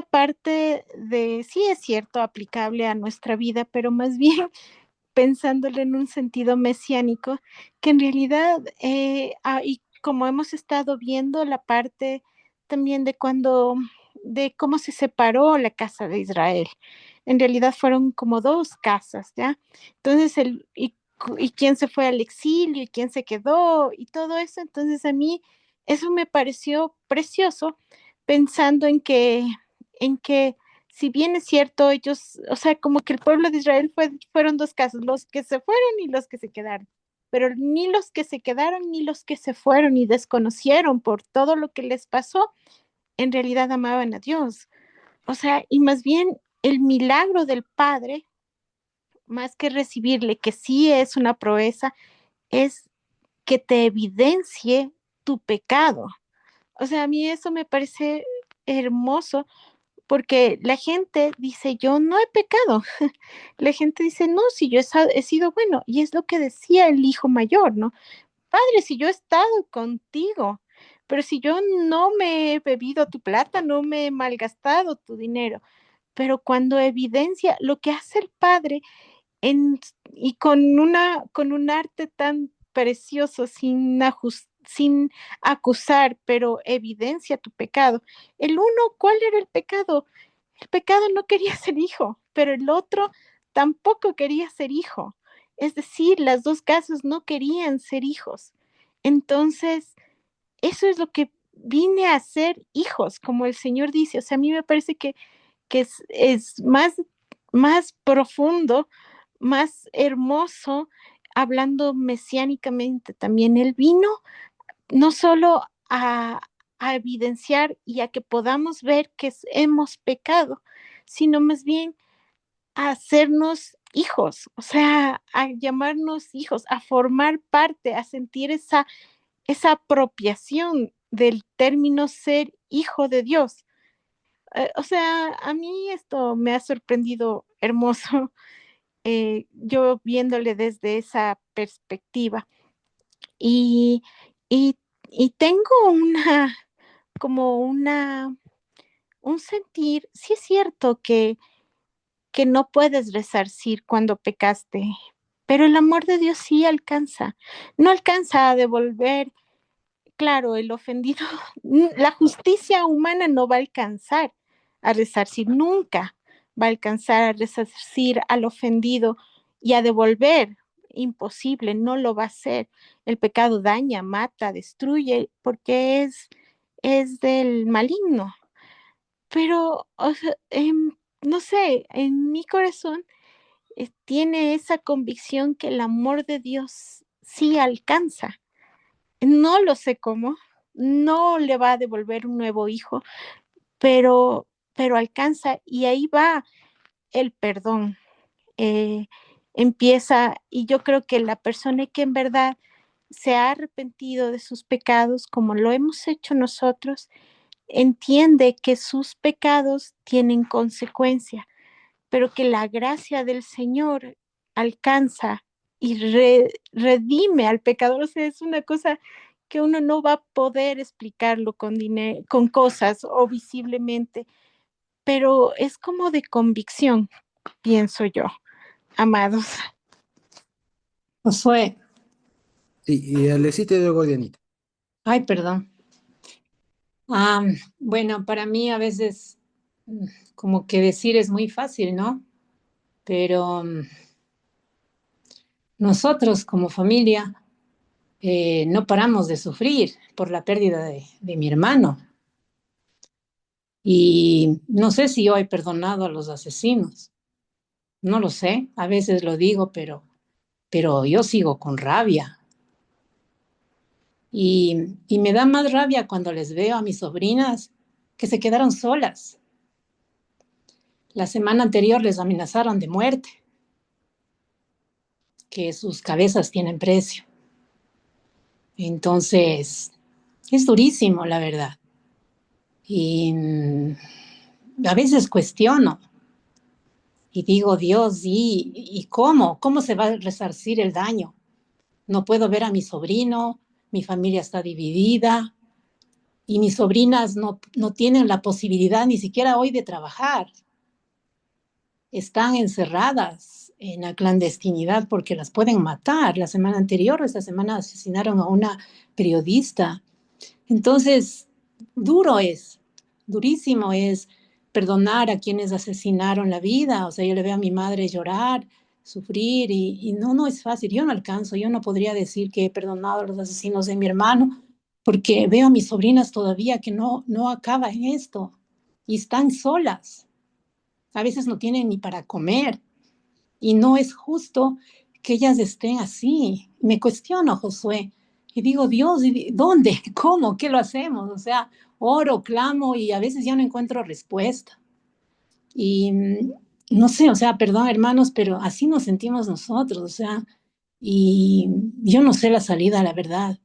[SPEAKER 5] parte de, sí es cierto, aplicable a nuestra vida, pero más bien pensándolo en un sentido mesiánico, que en realidad, y como hemos estado viendo la parte también de cómo se separó la casa de Israel. En realidad fueron como dos casas, ¿ya? Entonces, y quién se fue al exilio y quién se quedó y todo eso. Entonces, a mí eso me pareció precioso pensando en que si bien es cierto, ellos, o sea, como que el pueblo de Israel fueron dos casos, los que se fueron y los que se quedaron, pero ni los que se quedaron ni los que se fueron y desconocieron por todo lo que les pasó, en realidad amaban a Dios. O sea, y más bien el milagro del Padre, más que recibirle, que sí es una proeza, es que te evidencie tu pecado. O sea, a mí eso me parece hermoso porque la gente dice, yo no he pecado. La gente dice, no, si yo he sido bueno. Y es lo que decía el hijo mayor, ¿no? Padre, si yo he estado contigo, pero si yo no me he bebido tu plata, no me he malgastado tu dinero. Pero cuando evidencia lo que hace el padre y con un arte tan precioso, sin acusar, pero evidencia tu pecado. El uno, ¿cuál era el pecado? El pecado no quería ser hijo, pero el otro tampoco quería ser hijo. Es decir, las dos casas no querían ser hijos. Entonces, eso es lo que vine a ser hijos, como el Señor dice. O sea, a mí me parece que es más profundo, más hermoso, hablando mesiánicamente también. Él vino no solo a evidenciar y a que podamos ver que hemos pecado, sino más bien a hacernos hijos, o sea, a llamarnos hijos, a formar parte, a sentir esa apropiación del término ser hijo de Dios. O sea, a mí esto me ha sorprendido hermoso, yo viéndole desde esa perspectiva. Y, y, y tengo como un sentir, sí es cierto que no puedes resarcir cuando pecaste, pero el amor de Dios sí alcanza, no alcanza a devolver, claro, el ofendido, la justicia humana no va a alcanzar a resarcir, nunca va a alcanzar a resarcir al ofendido y a devolver, imposible, no lo va a hacer. El pecado daña, mata, destruye, porque es del maligno. Pero, o sea, no sé, en mi corazón tiene esa convicción que el amor de Dios sí alcanza. No lo sé cómo, no le va a devolver un nuevo hijo, pero alcanza y ahí va el perdón. eh, Empieza, y yo creo que la persona que en verdad se ha arrepentido de sus pecados, como lo hemos hecho nosotros, entiende que sus pecados tienen consecuencia, pero que la gracia del Señor alcanza y redime al pecador. O sea, es una cosa que uno no va a poder explicarlo con dinero, con cosas o visiblemente, pero es como de convicción, pienso yo, amados.
[SPEAKER 6] Josué,
[SPEAKER 1] Sí, y le cite luego, Dianita.
[SPEAKER 6] ay, perdón. Ah, bueno, para mí a veces como que decir es muy fácil, ¿no? Pero nosotros como familia no paramos de sufrir por la pérdida de mi hermano. Y no sé si yo he perdonado a los asesinos. No lo sé, a veces lo digo, pero yo sigo con rabia. Y me da más rabia cuando les veo a mis sobrinas que se quedaron solas. La semana anterior les amenazaron de muerte, que sus cabezas tienen precio. Entonces, es durísimo, la verdad. Y a veces cuestiono y digo, Dios, ¿y cómo? ¿Cómo se va a resarcir el daño? No puedo ver a mi sobrino, mi familia está dividida. y mis sobrinas no tienen la posibilidad ni siquiera hoy de trabajar. Están encerradas en la clandestinidad porque las pueden matar. La semana anterior, esta semana asesinaron a una periodista. Entonces, duro es, durísimo es perdonar a quienes asesinaron la vida. O sea, yo le veo a mi madre llorar, sufrir y no es fácil. Yo no alcanzo, yo no podría decir que he perdonado a los asesinos de mi hermano porque veo a mis sobrinas todavía que no acaba en esto y están solas. A veces no tienen ni para comer y no es justo que ellas estén así. Me cuestiono, Josué, y digo, Dios, ¿dónde? ¿Cómo? ¿Qué lo hacemos? O sea, oro, clamo y a veces ya no encuentro respuesta. Y no sé, o sea, perdón, hermanos, pero así nos sentimos nosotros, o sea, y yo no sé la salida, la verdad.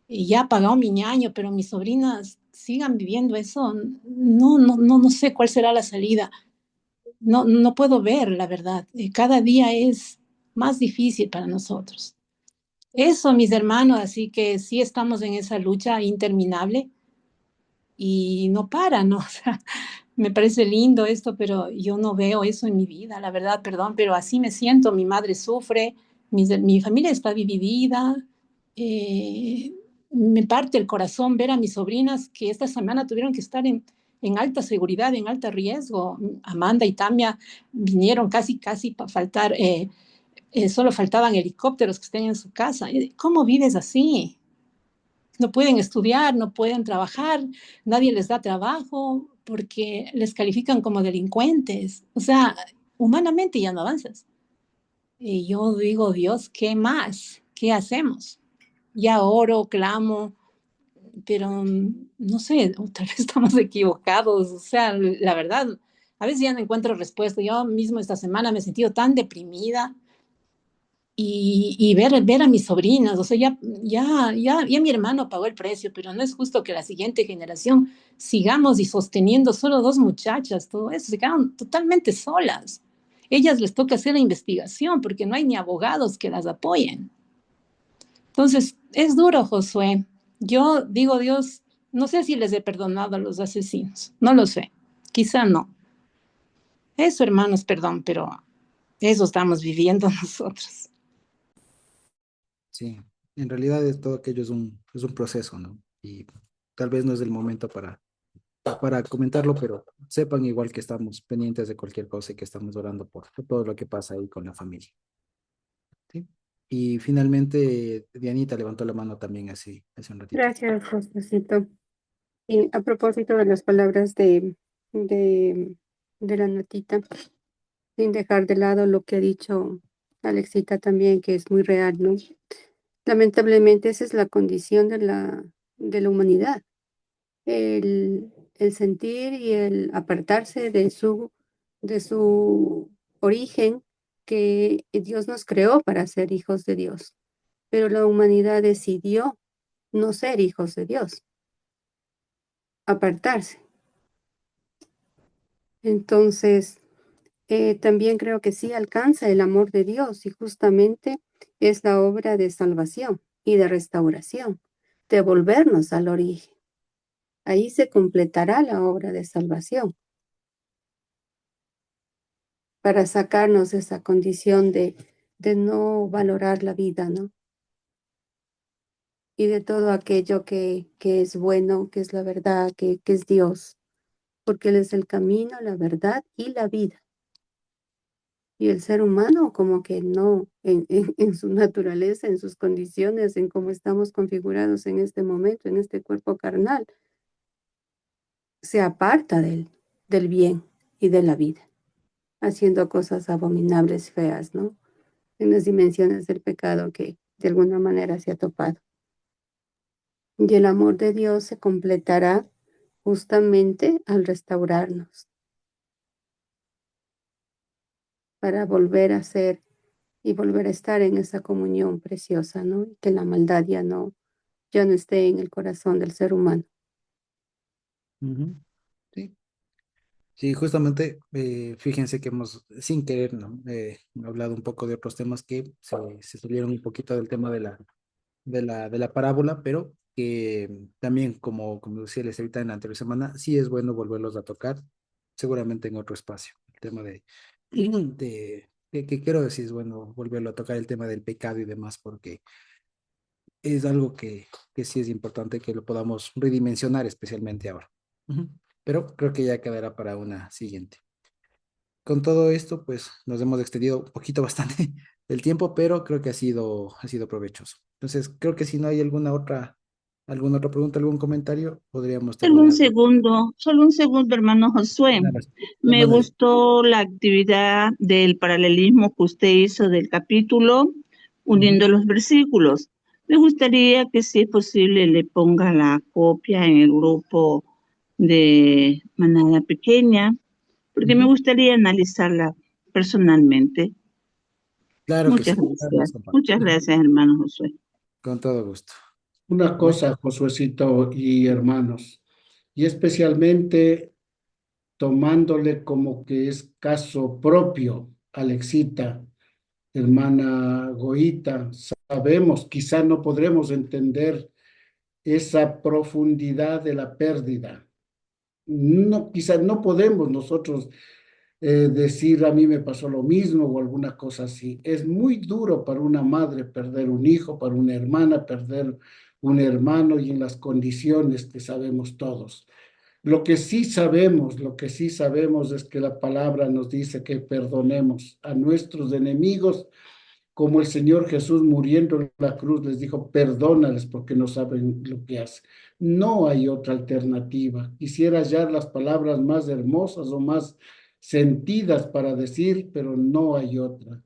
[SPEAKER 6] Y ya ha pagado mi ñaño, pero mis sobrinas sigan viviendo eso, no sé cuál será la salida. No puedo ver, la verdad. Cada día es más difícil para nosotros. Eso, mis hermanos, así que sí estamos en esa lucha interminable y no para, ¿no? O sea, me parece lindo esto, pero yo no veo eso en mi vida, la verdad, perdón, pero así me siento. Mi madre sufre, mi familia está dividida. eh, Me parte el corazón ver a mis sobrinas que esta semana tuvieron que estar en alta seguridad, en alto riesgo. Amanda y Tamia vinieron casi para faltar, solo faltaban helicópteros que estén en su casa. ¿Cómo vives así? No pueden estudiar, no pueden trabajar, nadie les da trabajo porque les califican como delincuentes. O sea, humanamente ya no avanzas. Y yo digo, Dios, ¿qué más? ¿Qué hacemos? Ya oro, clamo, pero no sé, tal vez estamos equivocados. O sea, la verdad, a veces ya no encuentro respuesta. Yo mismo esta semana me he sentido tan deprimida y ver a mis sobrinas, o sea, ya mi hermano pagó el precio, pero no es justo que la siguiente generación sigamos y sosteniendo solo dos muchachas, todo eso, se quedan totalmente solas. Ellas les toca hacer la investigación porque no hay ni abogados que las apoyen. Entonces, es duro, Josué. Yo digo, Dios, no sé si les he perdonado a los asesinos, no lo sé, quizá no. Eso, hermanos, perdón, pero eso estamos viviendo nosotros.
[SPEAKER 1] Sí, en realidad es todo aquello es un proceso, ¿no? Y tal vez no es el momento para comentarlo, pero sepan igual que estamos pendientes de cualquier cosa y que estamos orando por todo lo que pasa ahí con la familia, ¿sí? Y finalmente, Dianita levantó la mano también así, hace un ratito.
[SPEAKER 4] Gracias, Josecito. Y a propósito de las palabras de, de la notita, sin dejar de lado lo que ha dicho Alexita también, que es muy real, ¿no? Lamentablemente esa es la condición de la humanidad, el sentir y el apartarse de su origen, que Dios nos creó para ser hijos de Dios, pero la humanidad decidió no ser hijos de Dios, apartarse. Entonces, también creo que sí alcanza el amor de Dios y justamente es la obra de salvación y de restauración, de volvernos al origen. Ahí se completará la obra de salvación para sacarnos de esa condición de no valorar la vida, ¿no? Y de todo aquello que es bueno, que es la verdad, que es Dios, porque Él es el camino, la verdad y la vida. Y el ser humano como que no, en su naturaleza, en sus condiciones, en cómo estamos configurados en este momento, en este cuerpo carnal, se aparta del bien y de la vida, haciendo cosas abominables, feas, ¿no? En las dimensiones del pecado que de alguna manera se ha topado. Y el amor de Dios se completará justamente al restaurarnos, para volver a ser y volver a estar en esa comunión preciosa, ¿no? Y que la maldad ya no esté en el corazón del ser humano.
[SPEAKER 1] Ujú. Sí, sí, justamente, fíjense que hemos, sin querer, ¿no? Hablado un poco de otros temas que se salieron un poquito del tema de la parábola, pero que también, como decía les ahorita en la anterior semana, sí es bueno volverlos a tocar, seguramente en otro espacio. El tema que quiero decir, es bueno volverlo a tocar el tema del pecado y demás, porque es algo que sí es importante que lo podamos redimensionar, especialmente ahora. Ujú. Pero creo que ya quedará para una siguiente. Con todo esto, pues nos hemos extendido un poquito bastante el tiempo, pero creo que ha sido provechoso. Entonces, creo que si no hay alguna otra pregunta, algún comentario, podríamos terminar.
[SPEAKER 2] Solo un segundo, hermano Josué.
[SPEAKER 1] Nada más.
[SPEAKER 2] Me
[SPEAKER 1] Bueno,
[SPEAKER 2] gustó la actividad del paralelismo que usted hizo del capítulo,
[SPEAKER 1] ujú.
[SPEAKER 2] uniendo los versículos. Me gustaría que, si es posible, le ponga la copia en el grupo de Manada Pequeña, porque me
[SPEAKER 1] Ujú.
[SPEAKER 2] gustaría analizarla personalmente.
[SPEAKER 1] Claro que sí, ahora las comparto.
[SPEAKER 2] Muchas gracias, hermano Josué.
[SPEAKER 1] Con todo gusto.
[SPEAKER 3] Una
[SPEAKER 1] Bueno,
[SPEAKER 3] cosa, Josuecito y hermanos, y especialmente tomándole como que es caso propio, Alexita, hermana Goita, sabemos, quizá no podremos entender esa profundidad de la pérdida. No, quizá no podemos nosotros decir a mí me pasó lo mismo o alguna cosa así. Es muy duro para una madre perder un hijo, para una hermana perder un hermano y en las condiciones que sabemos todos. Lo que sí sabemos es que la palabra nos dice que perdonemos a nuestros enemigos, como el Señor Jesús muriendo en la cruz les dijo, perdónales porque no saben lo que hacen. No hay otra alternativa. Quisiera hallar las palabras más hermosas o más sentidas para decir, pero no hay otra.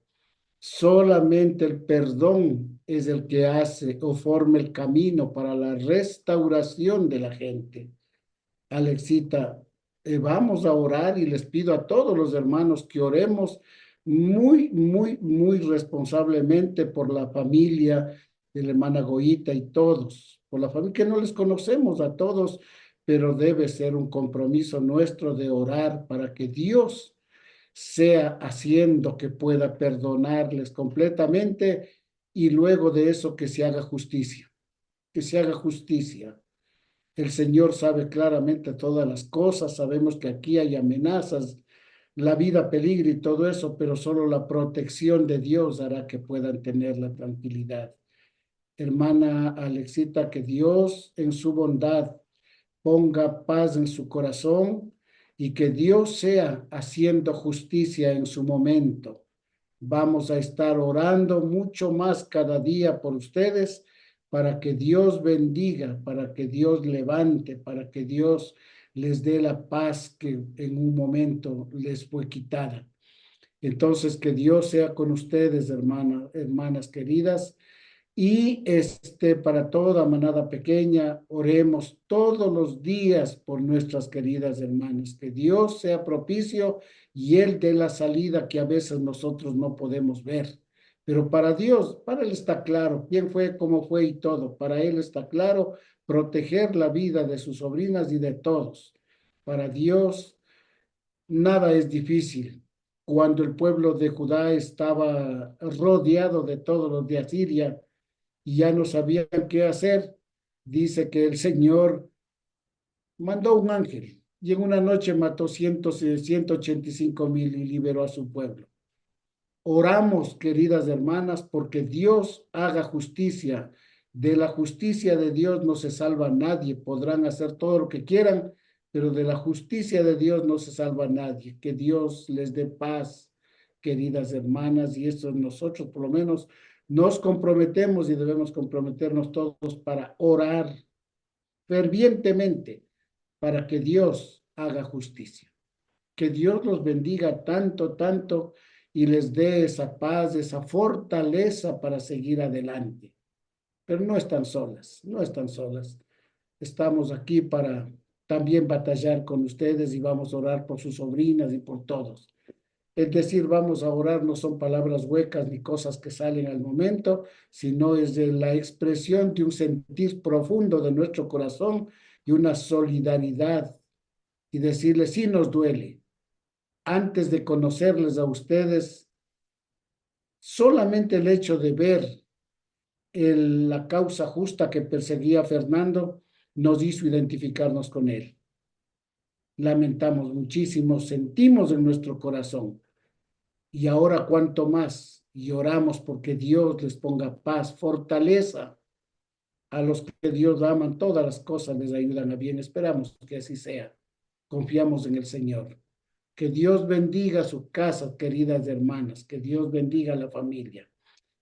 [SPEAKER 3] Solamente el perdón es el que hace o forma el camino para la restauración de la gente. Alexita, vamos a orar y les pido a todos los hermanos que oremos muy responsablemente por la familia de la hermana Goita y todos, por la familia que no les conocemos a todos, pero debe ser un compromiso nuestro de orar para que Dios sea haciendo que pueda perdonarles completamente y luego de eso que se haga justicia. El Señor sabe claramente todas las cosas, sabemos que aquí hay amenazas, la vida peligra y todo eso, pero solo la protección de Dios hará que puedan tener la tranquilidad. Hermana Alexita, que Dios en su bondad ponga paz en su corazón y que Dios sea haciendo justicia en su momento. Vamos a estar orando mucho más cada día por ustedes para que Dios bendiga, para que Dios levante, para que Dios les dé la paz que en un momento les fue quitada. Entonces, que Dios sea con ustedes, hermanas queridas. Y para toda manada pequeña, oremos todos los días por nuestras queridas hermanas, que Dios sea propicio y Él dé la salida que a veces nosotros no podemos ver. Pero para Dios, para Él está claro quién fue, cómo fue y todo. Para Él está claro proteger la vida de sus sobrinas y de todos. Para Dios, nada es difícil. Cuando el pueblo de Judá estaba rodeado de todos los de Asiria, y ya no sabían qué hacer, dice que el Señor mandó un ángel y en una noche mató 185,000 y liberó a su pueblo. Oramos, queridas hermanas, porque Dios haga justicia. De la justicia de Dios no se salva nadie. Podrán hacer todo lo que quieran, pero de la justicia de Dios no se salva nadie. Que Dios les dé paz, queridas hermanas, y eso nosotros por lo menos nos comprometemos y debemos comprometernos todos para orar fervientemente para que Dios haga justicia. Que Dios los bendiga tanto y les dé esa paz, esa fortaleza para seguir adelante. Pero no están solas, no están solas. Estamos aquí para también batallar con ustedes y vamos a orar por sus sobrinas y por todos. Es decir, vamos a orar no son palabras huecas ni cosas que salen al momento, sino es de la expresión de un sentir profundo de nuestro corazón y una solidaridad y decirles, sí nos duele. Antes de conocerles a ustedes, solamente el hecho de ver la causa justa que perseguía a Fernando nos hizo identificarnos con él. Lamentamos muchísimo, sentimos en nuestro corazón. Y ahora cuanto más, y oramos porque Dios les ponga paz, fortaleza. A los que Dios aman, todas las cosas les ayudan a bien. Esperamos que así sea. Confiamos en el Señor. Que Dios bendiga su casa, queridas hermanas. Que Dios bendiga a la familia.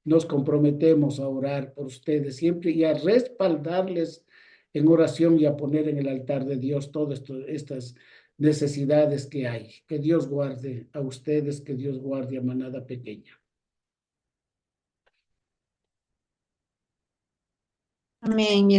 [SPEAKER 3] Nos comprometemos a orar por ustedes siempre y a respaldarles en oración y a poner en el altar de Dios todas estas necesidades que hay. Que Dios guarde a ustedes, que Dios guarde a Manada Pequeña.
[SPEAKER 6] Amén.